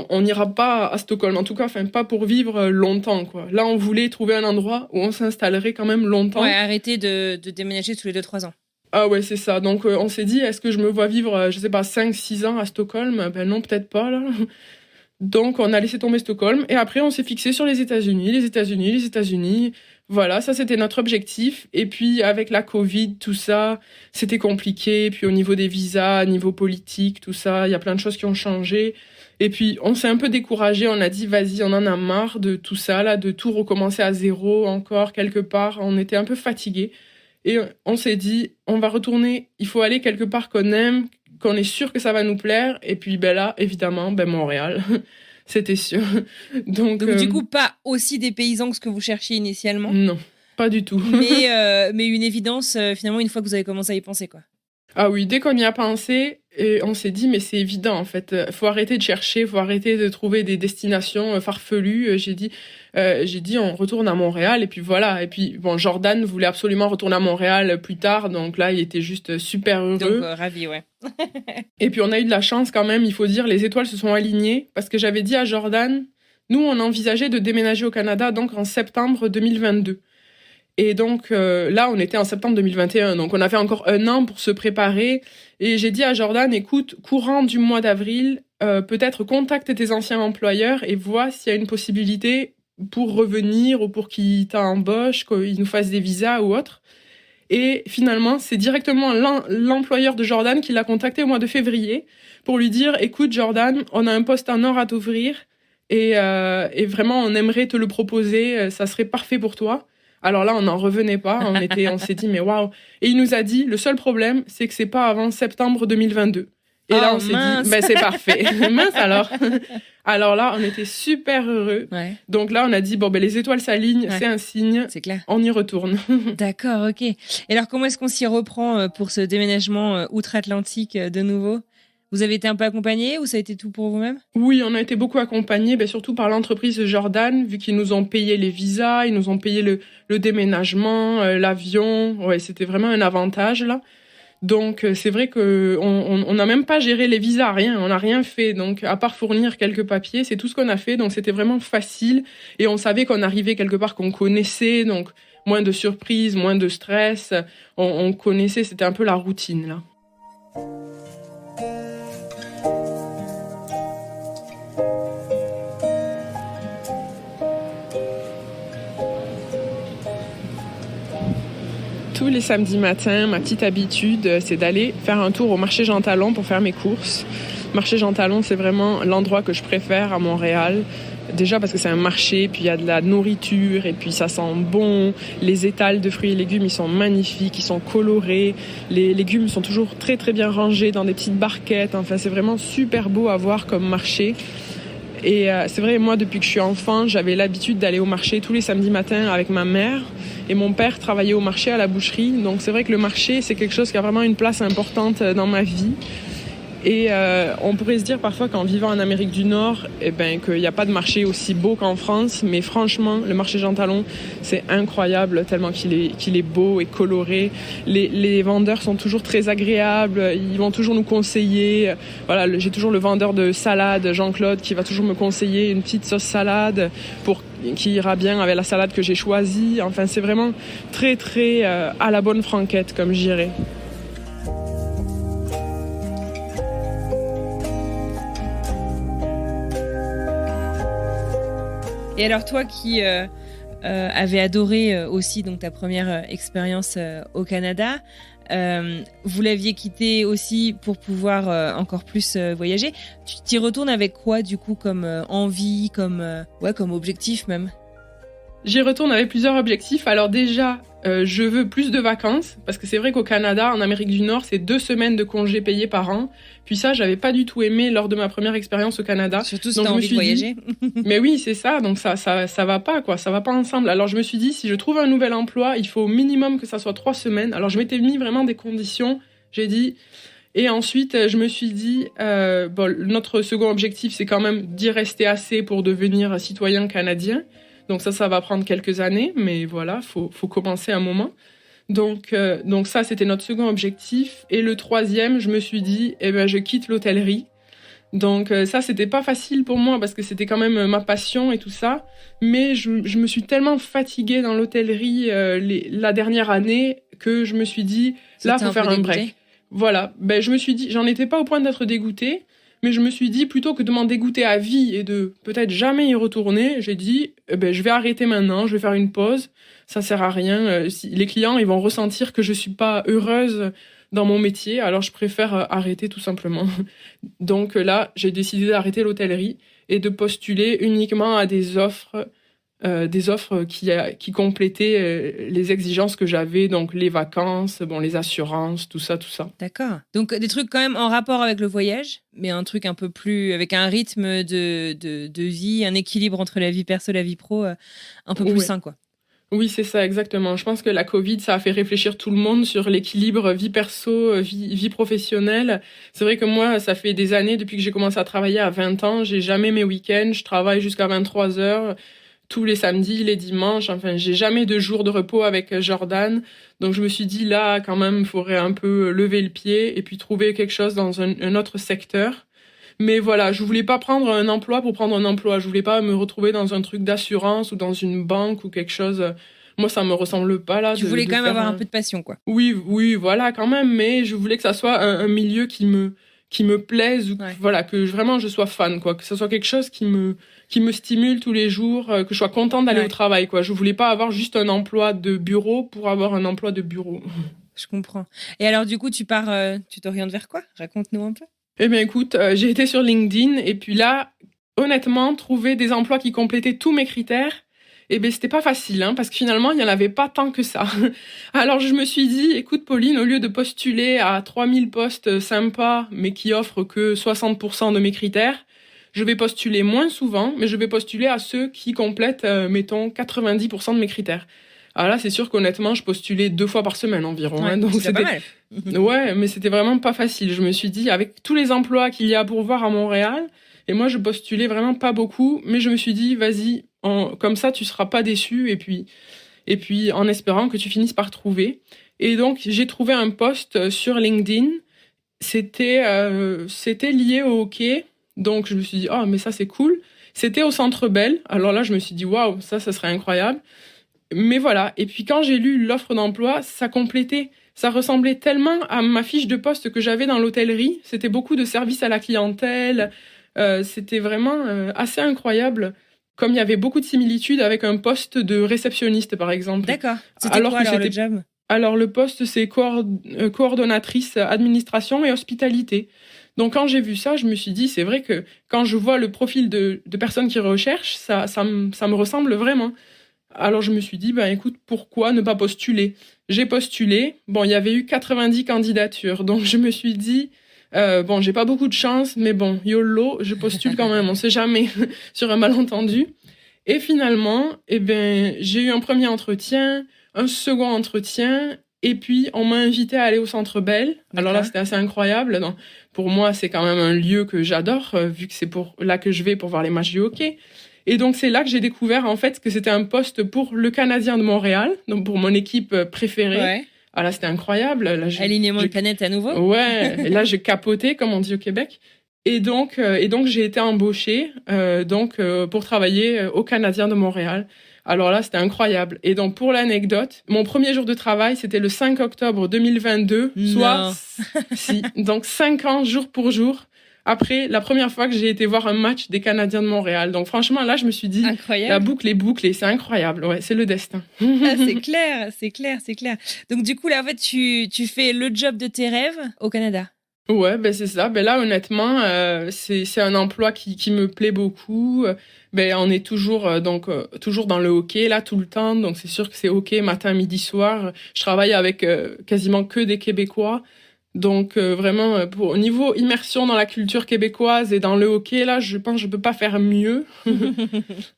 on n'ira pas à Stockholm, en tout cas, enfin pas pour vivre longtemps, quoi. Là, on voulait trouver un endroit où on s'installerait quand même longtemps. Ouais, arrêter de déménager tous les 2-3 ans. Ah ouais, c'est ça. Donc, on s'est dit, est-ce que je me vois vivre, je sais pas, 5-6 ans à Stockholm? Ben non, peut-être pas, là. Donc, on a laissé tomber Stockholm. Et après, on s'est fixé sur les États-Unis. Voilà, ça, c'était notre objectif. Et puis, avec la Covid, tout ça, c'était compliqué. Puis, au niveau des visas, niveau politique, tout ça, il y a plein de choses qui ont changé. Et puis, on s'est un peu découragé. On a dit, vas-y, on en a marre de tout ça, là, de tout recommencer à zéro encore, quelque part. On était un peu fatigués. Et on s'est dit, on va retourner. Il faut aller quelque part qu'on aime, qu'on est sûr que ça va nous plaire. Et puis, ben là, évidemment, Montréal. C'était sûr. Donc du coup, pas aussi dépaysant que ce que vous cherchiez initialement. Non, pas du tout. mais une évidence, finalement, une fois que vous avez commencé à y penser, quoi. Ah oui, dès qu'on y a pensé, et on s'est dit, mais c'est évident, en fait. Faut arrêter de chercher, faut arrêter de trouver des destinations farfelues. J'ai dit, on retourne à Montréal, et puis voilà. Et puis, bon, Jordan voulait absolument retourner à Montréal plus tard, donc là, il était juste super heureux. Donc, ravi, ouais. Et puis, on a eu de la chance quand même, il faut dire, les étoiles se sont alignées, parce que j'avais dit à Jordan, nous, on envisageait de déménager au Canada, donc en septembre 2022. Et donc là, on était en septembre 2021, donc on avait encore 1 an pour se préparer. Et j'ai dit à Jordan, écoute, courant du mois d'avril, peut-être contacte tes anciens employeurs et vois s'il y a une possibilité pour revenir ou pour qu'ils t'embauchent, qu'ils nous fassent des visas ou autre. Et finalement, c'est directement l'employeur de Jordan qui l'a contacté au mois de février pour lui dire, écoute Jordan, on a un poste en or à t'ouvrir et vraiment on aimerait te le proposer, ça serait parfait pour toi. Alors là, on n'en revenait pas. On s'est dit, mais waouh. Et il nous a dit, le seul problème, c'est que c'est pas avant septembre 2022. Et là, on s'est dit, c'est parfait. Mince alors. Alors là, on était super heureux. Ouais. Donc là, on a dit, les étoiles s'alignent, c'est un signe. C'est clair. On y retourne. D'accord, ok. Et alors, comment est-ce qu'on s'y reprend pour ce déménagement outre-Atlantique de nouveau ? Vous avez été un peu accompagné ou ça a été tout pour vous-même ? Oui, on a été beaucoup accompagné, surtout par l'entreprise Jordan, vu qu'ils nous ont payé les visas, ils nous ont payé le déménagement, l'avion. Ouais, c'était vraiment un avantage là. Donc c'est vrai que on n'a même pas géré les visas, rien, on n'a rien fait. Donc à part fournir quelques papiers, c'est tout ce qu'on a fait. Donc c'était vraiment facile et on savait qu'on arrivait quelque part qu'on connaissait, donc moins de surprises, moins de stress. On connaissait, c'était un peu la routine là. Tous les samedis matins, ma petite habitude, c'est d'aller faire un tour au marché Jean Talon pour faire mes courses. Marché Jean Talon, c'est vraiment l'endroit que je préfère à Montréal. Déjà parce que c'est un marché, puis il y a de la nourriture, et puis ça sent bon. Les étals de fruits et légumes, ils sont magnifiques, ils sont colorés. Les légumes sont toujours très très bien rangés dans des petites barquettes. Enfin, c'est vraiment super beau à voir comme marché. Et c'est vrai, moi, depuis que je suis enfant, j'avais l'habitude d'aller au marché tous les samedis matins avec ma mère. Et mon père travaillait au marché à la boucherie. Donc c'est vrai que le marché, c'est quelque chose qui a vraiment une place importante dans ma vie. Et on pourrait se dire parfois qu'en vivant en Amérique du Nord, qu'il n'y a pas de marché aussi beau qu'en France. Mais franchement, le marché Jean Talon, c'est incroyable tellement qu'il est beau et coloré. Les vendeurs sont toujours très agréables. Ils vont toujours nous conseiller. Voilà, j'ai toujours le vendeur de salade, Jean-Claude, qui va toujours me conseiller une petite sauce salade qui ira bien avec la salade que j'ai choisie. Enfin, c'est vraiment très, très à la bonne franquette, comme je dirais. Et alors toi qui avais adoré aussi donc ta première expérience au Canada, Vous l'aviez quitté aussi pour pouvoir encore plus voyager. Tu t'y retournes avec quoi du coup comme envie, comme objectif même? J'y retourne avec plusieurs objectifs. Alors déjà, je veux plus de vacances, parce que c'est vrai qu'au Canada, en Amérique du Nord, c'est 2 semaines de congés payés par an. Puis ça, j'avais pas du tout aimé lors de ma première expérience au Canada. Surtout si t'as envie de voyager. Mais oui, c'est ça. Donc ça va pas, quoi. Ça va pas ensemble. Alors je me suis dit, si je trouve un nouvel emploi, il faut au minimum que ça soit 3 semaines. Alors je m'étais mis vraiment des conditions. J'ai dit... Et ensuite, je me suis dit, notre second objectif, c'est quand même d'y rester assez pour devenir citoyen canadien. Donc ça va prendre quelques années, mais voilà, faut commencer un moment. Donc ça, c'était notre second objectif. Et le troisième, je me suis dit, je quitte l'hôtellerie. Donc ça, c'était pas facile pour moi parce que c'était quand même ma passion et tout ça. Mais je me suis tellement fatiguée dans l'hôtellerie la dernière année que je me suis dit, là, faut faire un break. Voilà, je me suis dit, j'en étais pas au point d'être dégoûtée, mais je me suis dit, plutôt que de m'en dégoûter à vie et de peut-être jamais y retourner, j'ai dit, je vais arrêter maintenant, je vais faire une pause, ça sert à rien. Les clients, ils vont ressentir que je suis pas heureuse dans mon métier, alors je préfère arrêter tout simplement. Donc là, j'ai décidé d'arrêter l'hôtellerie et de postuler uniquement à des offres qui complétaient les exigences que j'avais, donc les vacances, les assurances, tout ça. D'accord. Donc des trucs quand même en rapport avec le voyage, mais un truc un peu plus avec un rythme de vie, un équilibre entre la vie perso et la vie pro un peu plus sain, quoi. Oui, c'est ça, exactement. Je pense que la Covid, ça a fait réfléchir tout le monde sur l'équilibre vie perso, vie professionnelle. C'est vrai que moi, ça fait des années, depuis que j'ai commencé à travailler à 20 ans, j'ai jamais mes week-ends, je travaille jusqu'à 23 heures. Tous les samedis, les dimanches, enfin, j'ai jamais de jour de repos avec Jordan. Donc, je me suis dit, là, quand même, il faudrait un peu lever le pied et puis trouver quelque chose dans un autre secteur. Mais voilà, je voulais pas prendre un emploi pour prendre un emploi. Je voulais pas me retrouver dans un truc d'assurance ou dans une banque ou quelque chose. Moi, ça me ressemble pas, là. Tu voulais quand même avoir un peu de passion, quoi. Oui, voilà, quand même. Mais je voulais que ça soit un milieu qui me plaise ou voilà, que vraiment je sois fan, quoi. Que ça soit quelque chose qui me stimule tous les jours, que je sois contente d'aller au travail, quoi. Je voulais pas avoir juste un emploi de bureau pour avoir un emploi de bureau. Je comprends. Et alors, du coup, tu t'orientes vers quoi? Raconte-nous un peu. Eh bien, écoute, j'ai été sur LinkedIn et puis là, honnêtement, trouver des emplois qui complétaient tous mes critères, c'était pas facile, parce que finalement, il n'y en avait pas tant que ça. Alors, je me suis dit, écoute, Pauline, au lieu de postuler à 3000 postes sympas, mais qui offrent que 60% de mes critères, je vais postuler moins souvent, mais je vais postuler à ceux qui complètent, mettons, 90% de mes critères. Alors là, c'est sûr qu'honnêtement, je postulais 2 fois par semaine environ. Donc c'était pas mal. Ouais, mais c'était vraiment pas facile. Je me suis dit, avec tous les emplois qu'il y a à pourvoir à Montréal, et moi, je postulais vraiment pas beaucoup, mais je me suis dit, vas-y, comme ça, tu seras pas déçu, et puis en espérant que tu finisses par trouver. Et donc, j'ai trouvé un post sur LinkedIn. C'était lié au hockey. Donc, je me suis dit, oh, mais ça, c'est cool. C'était au Centre Bell. Alors là, je me suis dit, waouh, ça serait incroyable. Mais voilà. Et puis, quand j'ai lu l'offre d'emploi, ça ressemblait tellement à ma fiche de poste que j'avais dans l'hôtellerie. C'était beaucoup de services à la clientèle. C'était vraiment assez incroyable. Comme il y avait beaucoup de similitudes avec un poste de réceptionniste, par exemple. D'accord. C'était quoi alors le job ? Alors, le poste, c'est coordonnatrice administration et hospitalité. Donc, quand j'ai vu ça, je me suis dit, c'est vrai que quand je vois le profil de personnes qui recherchent, ça me ressemble vraiment. Alors, je me suis dit, écoute, pourquoi ne pas postuler ? J'ai postulé. Bon, il y avait eu 90 candidatures. Donc, je me suis dit, j'ai pas beaucoup de chance, mais bon, YOLO, je postule quand même. On sait jamais sur un malentendu. Et finalement, j'ai eu un premier entretien, un second entretien, et puis on m'a invité à aller au Centre Bell. Alors là, c'était assez incroyable. Donc, pour moi, c'est quand même un lieu que j'adore, vu que c'est là que je vais pour voir les matchs du hockey. Et donc, c'est là que j'ai découvert, en fait, que c'était un poste pour le Canadien de Montréal, donc pour mon équipe préférée. Ouais. Ah là, c'était incroyable. Là, alignement de planète à nouveau. Ouais, et là, j'ai capoté, comme on dit au Québec. Et donc j'ai été embauchée pour travailler au Canadien de Montréal. Alors là, c'était incroyable. Et donc, pour l'anecdote, mon premier jour de travail, c'était le 5 octobre 2022, soit... si, donc 5 ans, jour pour jour. après la première fois que j'ai été voir un match des Canadiens de Montréal. Donc franchement, là, je me suis dit, Incroyable. la boucle est bouclée, c'est incroyable. Ouais, c'est le destin. Ah, c'est clair, c'est clair, c'est clair. Donc du coup, là, en fait, tu fais le job de tes rêves au Canada. Ouais, ben c'est ça. Ben là, honnêtement, c'est un emploi qui me plaît beaucoup. Ben on est toujours toujours dans le hockey là tout le temps, donc c'est sûr que c'est hockey matin, midi, soir. Je travaille avec quasiment que des Québécois, donc vraiment au niveau immersion dans la culture québécoise et dans le hockey là, je pense que je peux pas faire mieux.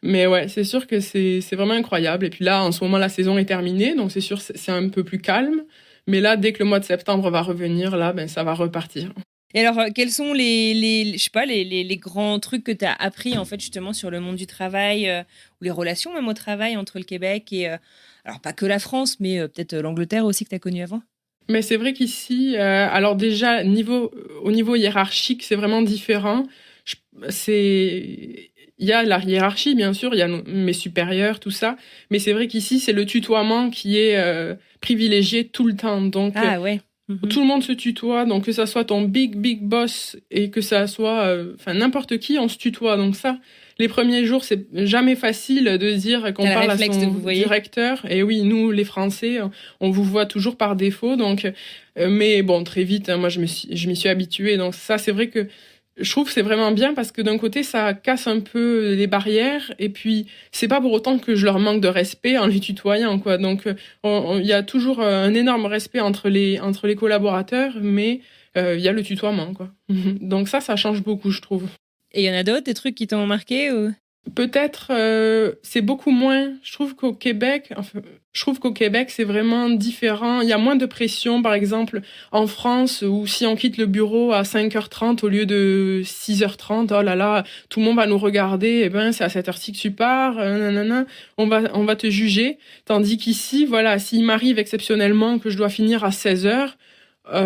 Mais ouais, c'est sûr que c'est vraiment incroyable. Et puis là, en ce moment, la saison est terminée, donc c'est sûr c'est un peu plus calme. Mais là, dès que le mois de septembre va revenir, là, ben, ça va repartir. Et alors, quels sont je sais pas, les grands trucs que tu as appris, en fait, justement, sur le monde du travail ou les relations même au travail entre le Québec et, alors pas que la France, mais peut-être l'Angleterre aussi que tu as connu avant? Mais c'est vrai qu'ici, alors déjà, au niveau hiérarchique, c'est vraiment différent. Il y a la hiérarchie, bien sûr, il y a mes supérieurs, tout ça. Mais c'est vrai qu'ici, c'est le tutoiement qui est privilégié tout le temps. Donc, Ouais. tout le monde se tutoie. Donc, que ça soit ton big boss et que ça soit n'importe qui, on se tutoie. Donc ça, les premiers jours, c'est jamais facile de dire qu'on parle à son directeur. Et oui, nous, les Français, on vous voit toujours par défaut. Donc, mais bon, très vite, moi, je m'y suis habituée. Donc ça, c'est vrai que je trouve que c'est vraiment bien parce que d'un côté, ça casse un peu les barrières et puis c'est pas pour autant que je leur manque de respect en les tutoyant, quoi. Donc, il y a toujours un énorme respect entre les collaborateurs, mais il y a le tutoiement, quoi. Donc ça change beaucoup, je trouve. Et il y en a d'autres, des trucs qui t'ont marqué ou... Peut-être, c'est beaucoup moins. Je trouve qu'au Québec, c'est vraiment différent. Il y a moins de pression, par exemple, en France, où si on quitte le bureau à 5h30 au lieu de 6h30, oh là là, tout le monde va nous regarder, eh ben, c'est à cette heure-ci que tu pars, nanana, on va te juger. Tandis qu'ici, voilà, s'il m'arrive exceptionnellement que je dois finir à 16h,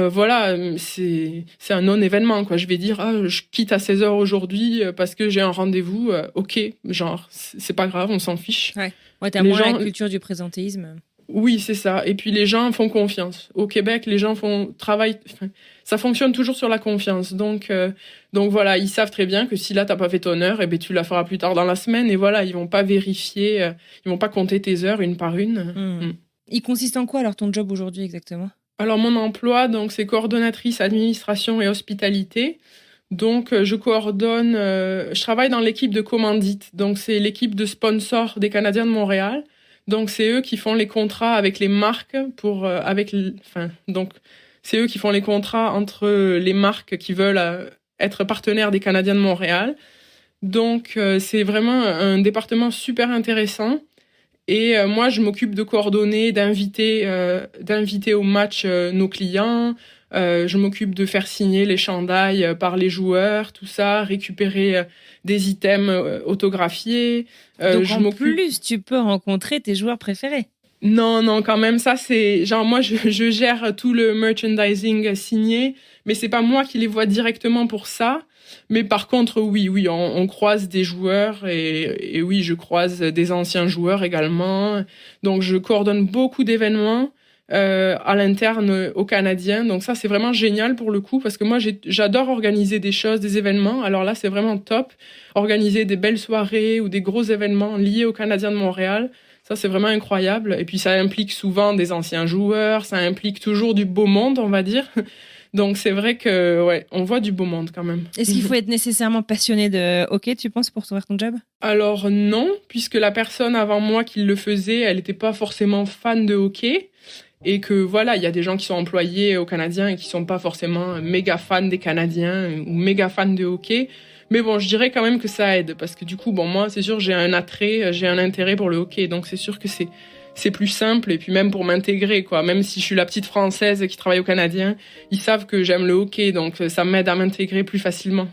voilà, c'est un non-événement, quoi. Je vais dire, je quitte à 16h aujourd'hui parce que j'ai un rendez-vous. Ok, genre, c'est pas grave, on s'en fiche. Ouais, t'as moins la culture du présentéisme. Oui, c'est ça. Et puis les gens font confiance. Au Québec, les gens ça fonctionne toujours sur la confiance. Donc voilà, ils savent très bien que si là t'as pas fait ton heure, eh ben tu la feras plus tard dans la semaine. Et voilà, ils vont pas vérifier, ils vont pas compter tes heures une par une. Il consiste en quoi alors ton job aujourd'hui exactement? Alors mon emploi, donc c'est coordonnatrice administration et hospitalité. Donc je coordonne, je travaille dans l'équipe de commandite. Donc c'est l'équipe de sponsors des Canadiens de Montréal. Donc c'est eux qui font les contrats avec les marques donc c'est eux qui font les contrats entre les marques qui veulent être partenaires des Canadiens de Montréal. Donc c'est vraiment un département super intéressant. Et moi, je m'occupe de coordonner, d'inviter au match nos clients. Je m'occupe de faire signer les chandails par les joueurs, tout ça, récupérer des items autographiés. Donc plus, tu peux rencontrer tes joueurs préférés. Non, quand même, ça c'est genre moi je gère tout le merchandising signé, mais c'est pas moi qui les vois directement pour ça. Mais par contre, oui, on croise des joueurs et oui, je croise des anciens joueurs également. Donc, je coordonne beaucoup d'événements à l'interne aux Canadiens. Donc, ça, c'est vraiment génial pour le coup parce que moi, j'adore organiser des choses, des événements. Alors là, c'est vraiment top. Organiser des belles soirées ou des gros événements liés aux Canadiens de Montréal. Ça, c'est vraiment incroyable. Et puis, ça implique souvent des anciens joueurs. Ça implique toujours du beau monde, on va dire. Donc c'est vrai que ouais, on voit du beau monde quand même. Est-ce qu'il faut être nécessairement passionné de hockey, tu penses, pour faire ton job? Alors non, puisque la personne avant moi qui le faisait, elle n'était pas forcément fan de hockey. Et que voilà, il y a des gens qui sont employés aux Canadiens et qui sont pas forcément méga fans des Canadiens ou méga fans de hockey. Mais bon, je dirais quand même que ça aide parce que du coup, bon, moi, c'est sûr, j'ai un intérêt pour le hockey. Donc c'est sûr que c'est plus simple et puis même pour m'intégrer, quoi. Même si je suis la petite Française qui travaille au Canadien, ils savent que j'aime le hockey, donc ça m'aide à m'intégrer plus facilement.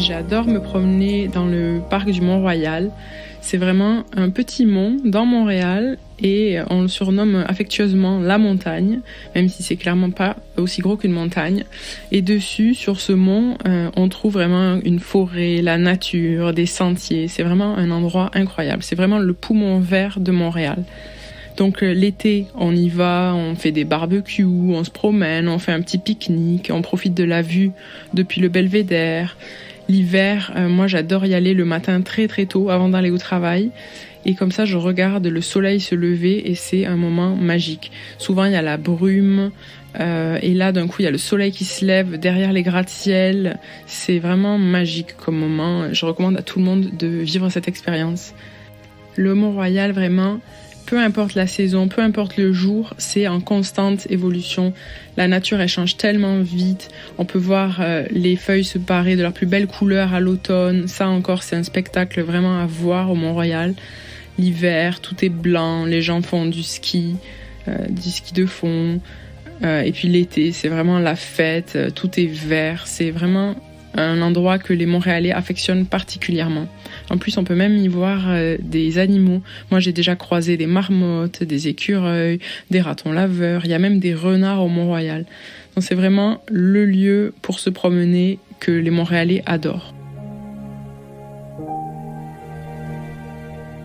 J'adore me promener dans le parc du Mont-Royal. C'est vraiment un petit mont dans Montréal et on le surnomme affectueusement la montagne, même si c'est clairement pas aussi gros qu'une montagne. Et dessus, sur ce mont, on trouve vraiment une forêt, la nature, des sentiers. C'est vraiment un endroit incroyable. C'est vraiment le poumon vert de Montréal. Donc l'été, on y va, on fait des barbecues, on se promène, on fait un petit pique-nique, on profite de la vue depuis le belvédère. L'hiver, moi j'adore y aller le matin très très tôt avant d'aller au travail. Et comme ça, je regarde le soleil se lever et c'est un moment magique. Souvent, il y a la brume et là, d'un coup, il y a le soleil qui se lève derrière les gratte-ciel. C'est vraiment magique comme moment. Je recommande à tout le monde de vivre cette expérience. Le Mont-Royal, vraiment, peu importe la saison, peu importe le jour, c'est en constante évolution. La nature, elle change tellement vite. On peut voir les feuilles se parer de leurs plus belles couleurs à l'automne. Ça encore, c'est un spectacle vraiment à voir au Mont-Royal. L'hiver, tout est blanc, les gens font du ski de fond. Et puis l'été, c'est vraiment la fête, tout est vert. C'est vraiment un endroit que les Montréalais affectionnent particulièrement. En plus, on peut même y voir des animaux. Moi, j'ai déjà croisé des marmottes, des écureuils, des ratons laveurs. Il y a même des renards au Mont-Royal. Donc, c'est vraiment le lieu pour se promener que les Montréalais adorent.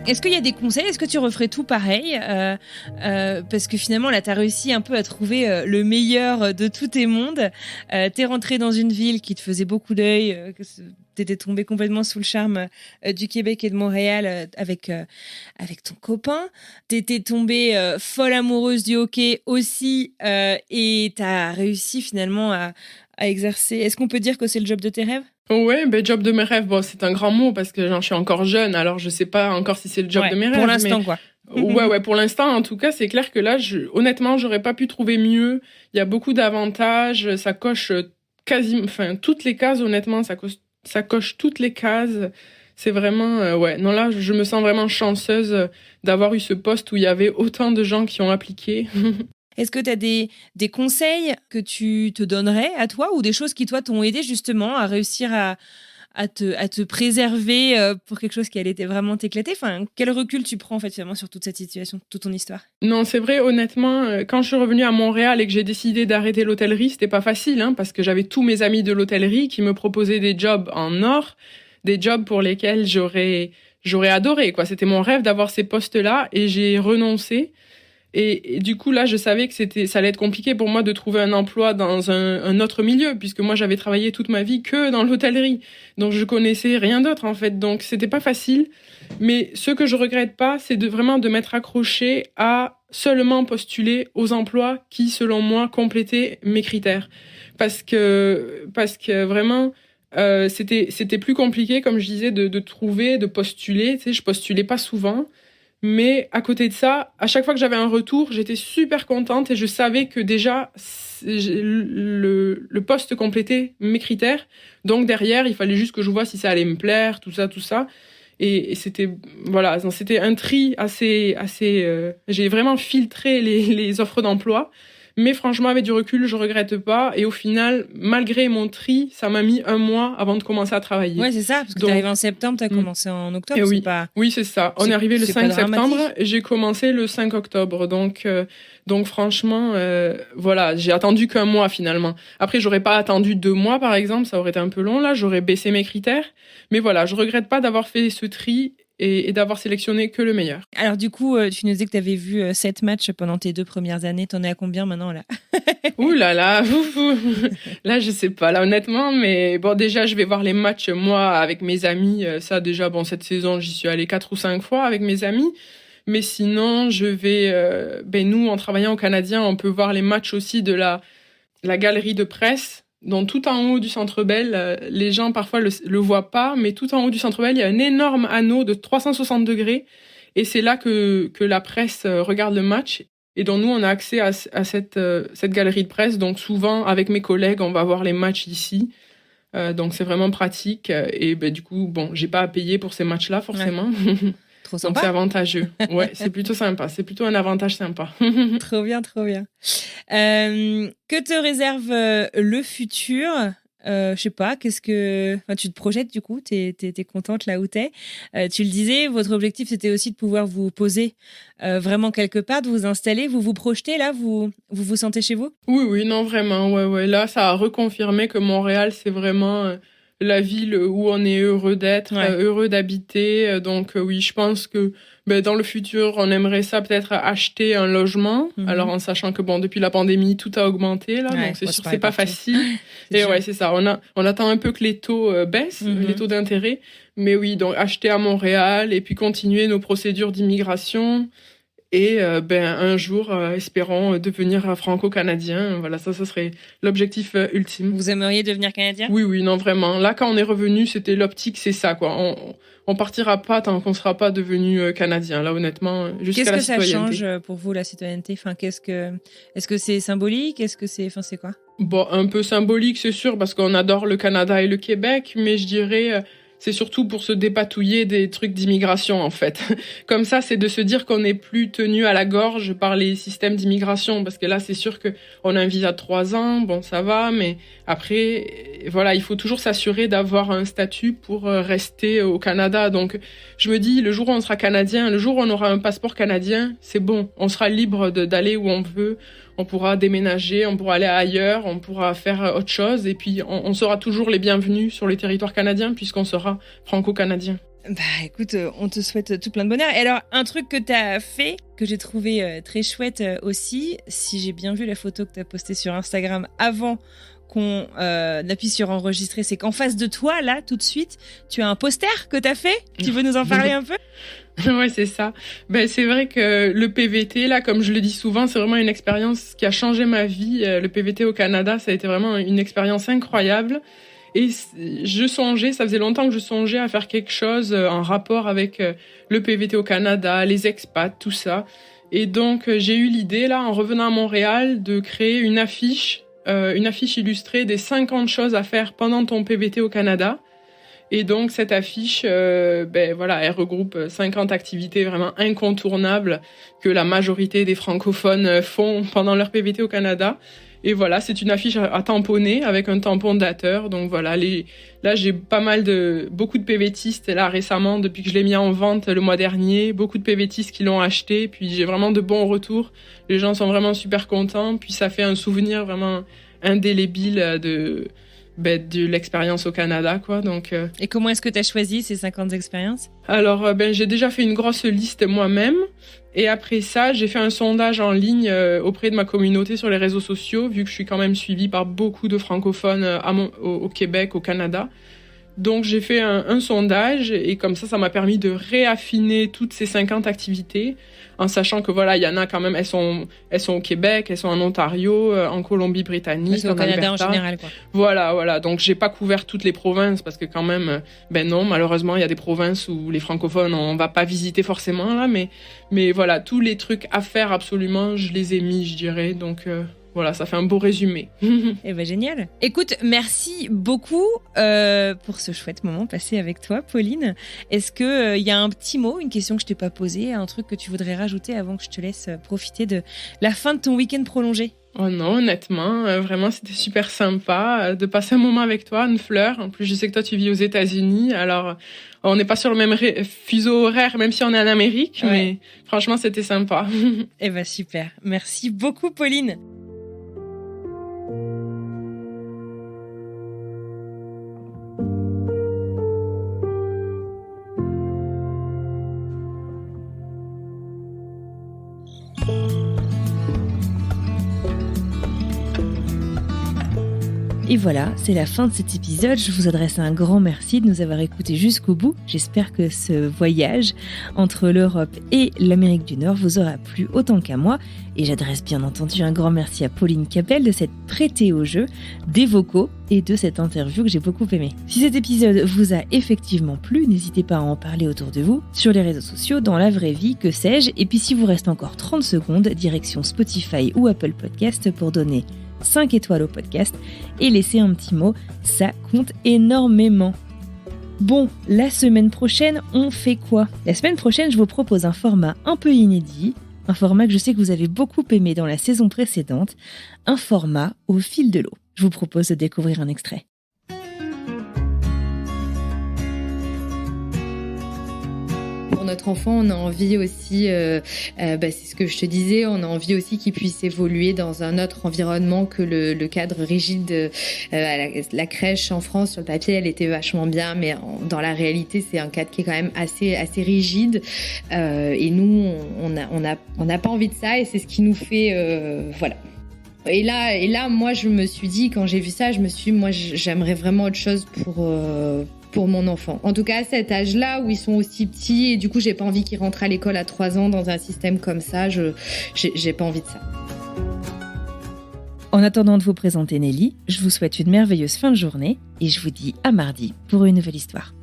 Est-ce qu'il y a des conseils ? Est-ce que tu referais tout pareil ? Parce que finalement, là, tu as réussi un peu à trouver le meilleur de tous tes mondes. Tu es rentré dans une ville qui te faisait beaucoup d'œil, tu étais tombée complètement sous le charme du Québec et de Montréal avec ton copain. Tu étais tombée folle amoureuse du hockey aussi et tu as réussi finalement à exercer. Est-ce qu'on peut dire que c'est le job de tes rêves ? Ouais, job de mes rêves, bon, c'est un grand mot parce que j'en suis encore jeune, alors je sais pas encore si c'est le job de mes rêves. Pour l'instant, quoi. Ouais, pour l'instant, en tout cas, c'est clair que là, honnêtement, j'aurais pas pu trouver mieux. Il y a beaucoup d'avantages, ça coche toutes les cases, honnêtement, ça coche toutes les cases. C'est vraiment, non, là, je me sens vraiment chanceuse d'avoir eu ce poste où il y avait autant de gens qui ont appliqué. Est-ce que tu as des conseils que tu te donnerais à toi ou des choses qui, toi, t'ont aidé justement à réussir à te préserver pour quelque chose qui allait vraiment t'éclater ? Enfin, quel recul tu prends en fait, finalement, sur toute cette situation, toute ton histoire ? Non, c'est vrai, honnêtement, quand je suis revenue à Montréal et que j'ai décidé d'arrêter l'hôtellerie, c'était pas facile, parce que j'avais tous mes amis de l'hôtellerie qui me proposaient des jobs en or, des jobs pour lesquels j'aurais adoré, quoi. C'était mon rêve d'avoir ces postes-là et j'ai renoncé. Et du coup, là, je savais que ça allait être compliqué pour moi de trouver un emploi dans un autre milieu, puisque moi, j'avais travaillé toute ma vie que dans l'hôtellerie. Donc, je connaissais rien d'autre, en fait. Donc, c'était pas facile. Mais ce que je regrette pas, c'est vraiment de m'être accrochée à seulement postuler aux emplois qui, selon moi, complétaient mes critères. Parce que vraiment, c'était plus compliqué, comme je disais, de trouver, de postuler. Tu sais, je postulais pas souvent. Mais à côté de ça, à chaque fois que j'avais un retour, j'étais super contente et je savais que déjà le poste complétait mes critères. Donc derrière, il fallait juste que je vois si ça allait me plaire, tout ça. Et c'était un tri assez. J'ai vraiment filtré les offres d'emploi. Mais franchement, avec du recul, je regrette pas. Et au final, malgré mon tri, ça m'a mis 1 mois avant de commencer à travailler. Ouais, c'est ça, parce que t'es arrivé en septembre, t'as commencé en octobre. Oui, c'est ça. On est arrivé le 5 septembre et j'ai commencé le 5 octobre. Donc franchement, j'ai attendu qu'1 mois finalement. Après, j'aurais pas attendu 2 mois, par exemple. Ça aurait été un peu long, là. J'aurais baissé mes critères. Mais voilà, je regrette pas d'avoir fait ce tri et d'avoir sélectionné que le meilleur. Alors du coup, tu nous disais que tu avais vu 7 matchs pendant tes 2 premières années. T'en es à combien maintenant, là ? Ouh là là, là je sais pas, là honnêtement, mais bon, déjà je vais voir les matchs moi avec mes amis. Ça déjà, bon, cette saison j'y suis allée 4 ou 5 fois avec mes amis. Mais sinon, je vais, nous en travaillant au Canadien, on peut voir les matchs aussi de la galerie de presse. Donc tout en haut du Centre Bell, les gens parfois le voient pas, mais tout en haut du Centre Bell, il y a un énorme anneau de 360 degrés et c'est là que la presse regarde le match. Et donc nous, on a accès à cette galerie de presse. Donc souvent, avec mes collègues, on va voir les matchs ici. Donc c'est vraiment pratique. Et du coup, bon, j'ai pas à payer pour ces matchs-là forcément. Ouais. Trop sympa. Donc c'est avantageux. Ouais, c'est plutôt sympa. C'est plutôt un avantage sympa. Trop bien, trop bien. Que te réserve le futur ? Je sais pas, enfin, tu te projettes du coup, t'es contente là où t'es. Tu le disais, votre objectif c'était aussi de pouvoir vous poser vraiment quelque part, de vous installer, vous projetez là, vous sentez chez vous? Oui, non, vraiment, ouais. Là, ça a reconfirmé que Montréal, c'est vraiment la ville où on est heureux d'être, heureux d'habiter. Donc oui, je pense que dans le futur, on aimerait ça peut-être acheter un logement. Alors en sachant que depuis la pandémie, tout a augmenté là, donc c'est sûr que c'est pas facile. Et ouais, c'est ça. On attend un peu que les taux baissent, les taux d'intérêt. Mais oui, donc acheter à Montréal et puis continuer nos procédures d'immigration. Et un jour, espérons devenir franco-canadien. Voilà, ça serait l'objectif ultime. Vous aimeriez devenir canadien? Oui, non, vraiment. Là, quand on est revenu, c'était l'optique, c'est ça, quoi. On partira pas tant qu'on sera pas devenu canadien. Là, honnêtement, jusqu'à la citoyenneté. Qu'est-ce que ça change pour vous, la citoyenneté? Enfin, est-ce que c'est symbolique? C'est quoi? Un peu symbolique, c'est sûr, parce qu'on adore le Canada et le Québec, mais je dirais, c'est surtout pour se dépatouiller des trucs d'immigration, en fait. Comme ça, c'est de se dire qu'on n'est plus tenu à la gorge par les systèmes d'immigration, parce que là, c'est sûr que on a un visa de 3 ans, bon, ça va, mais après, voilà, il faut toujours s'assurer d'avoir un statut pour rester au Canada. Donc, je me dis, le jour où on sera canadien, le jour où on aura un passeport canadien, c'est bon, on sera libre d'aller où on veut. On pourra déménager, on pourra aller ailleurs, on pourra faire autre chose. Et puis, on sera toujours les bienvenus sur les territoires canadiens puisqu'on sera franco-canadien. Écoute, on te souhaite tout plein de bonheur. Et alors, un truc que tu as fait, que j'ai trouvé très chouette aussi, si j'ai bien vu la photo que tu as postée sur Instagram avant qu'on appuie sur enregistrer, c'est qu'en face de toi, là, tout de suite, tu as un poster que tu as fait. Tu veux nous en parler un peu? Ouais, c'est ça. C'est vrai que le PVT, là, comme je le dis souvent, c'est vraiment une expérience qui a changé ma vie. Le PVT au Canada, ça a été vraiment une expérience incroyable. Et ça faisait longtemps que je songeais à faire quelque chose en rapport avec le PVT au Canada, les expats, tout ça. Et donc, j'ai eu l'idée, là, en revenant à Montréal, de créer une affiche illustrée des 50 choses à faire pendant ton PVT au Canada. Et donc, cette affiche, elle regroupe 50 activités vraiment incontournables que la majorité des francophones font pendant leur PVT au Canada. Et voilà, c'est une affiche à tamponner avec un tampon dateur. Donc voilà, là, j'ai beaucoup de PVTistes là récemment, depuis que je l'ai mis en vente le mois dernier. Beaucoup de PVTistes qui l'ont acheté. Puis j'ai vraiment de bons retours. Les gens sont vraiment super contents. Puis ça fait un souvenir vraiment indélébile de l'expérience au Canada, quoi. Donc, Et comment est-ce que tu as choisi ces 50 expériences? Alors, j'ai déjà fait une grosse liste moi-même. Et après ça, j'ai fait un sondage en ligne auprès de ma communauté sur les réseaux sociaux, vu que je suis quand même suivie par beaucoup de francophones au Québec, au Canada. Donc, j'ai fait un sondage et comme ça m'a permis de réaffiner toutes ces 50 activités en sachant que voilà, il y en a quand même, elles sont au Québec, elles sont en Ontario, en Colombie-Britannique, au Canada en général, quoi. Voilà. Donc, j'ai pas couvert toutes les provinces parce que quand même, non, malheureusement, il y a des provinces où les francophones, on va pas visiter forcément là, mais voilà, tous les trucs à faire absolument, je les ai mis, je dirais. Donc, voilà, ça fait un beau résumé. Génial. Écoute, merci beaucoup pour ce chouette moment passé avec toi, Pauline. Est-ce qu'il y a un petit mot, une question que je t'ai pas posée, un truc que tu voudrais rajouter avant que je te laisse profiter de la fin de ton week-end prolongé? Oh non, honnêtement, vraiment, c'était super sympa de passer un moment avec toi, une fleur. En plus, je sais que toi, tu vis aux États-Unis, alors on n'est pas sur le même fuseau horaire, même si on est en Amérique, mais franchement, c'était sympa. Super. Merci beaucoup, Pauline. Et voilà, c'est la fin de cet épisode. Je vous adresse un grand merci de nous avoir écoutés jusqu'au bout. J'espère que ce voyage entre l'Europe et l'Amérique du Nord vous aura plu autant qu'à moi. Et j'adresse bien entendu un grand merci à Pauline Capel de s'être prêtée au jeu, des vocaux et de cette interview que j'ai beaucoup aimée. Si cet épisode vous a effectivement plu, n'hésitez pas à en parler autour de vous, sur les réseaux sociaux, dans la vraie vie, que sais-je. Et puis si vous reste encore 30 secondes, direction Spotify ou Apple Podcast pour donner 5 étoiles au podcast et laisser un petit mot, ça compte énormément. Bon, la semaine prochaine, on fait quoi? La semaine prochaine, je vous propose un format un peu inédit, un format que je sais que vous avez beaucoup aimé dans la saison précédente, un format au fil de l'eau. Je vous propose de découvrir un extrait. notre enfant, on a envie aussi, c'est ce que je te disais, on a envie aussi qu'il puisse évoluer dans un autre environnement que le cadre rigide. La crèche en France, sur le papier, elle était vachement bien, mais dans la réalité, c'est un cadre qui est quand même assez rigide. Et nous, on n'a pas envie de ça, et c'est ce qui nous fait, voilà. Et là, moi, je me suis dit, quand j'ai vu ça, moi, j'aimerais vraiment autre chose pour mon enfant. En tout cas, à cet âge-là, où ils sont aussi petits, et du coup, j'ai pas envie qu'ils rentrent à l'école à 3 ans dans un système comme ça. J'ai pas envie de ça. En attendant de vous présenter Nelly, je vous souhaite une merveilleuse fin de journée et je vous dis à mardi pour une nouvelle histoire.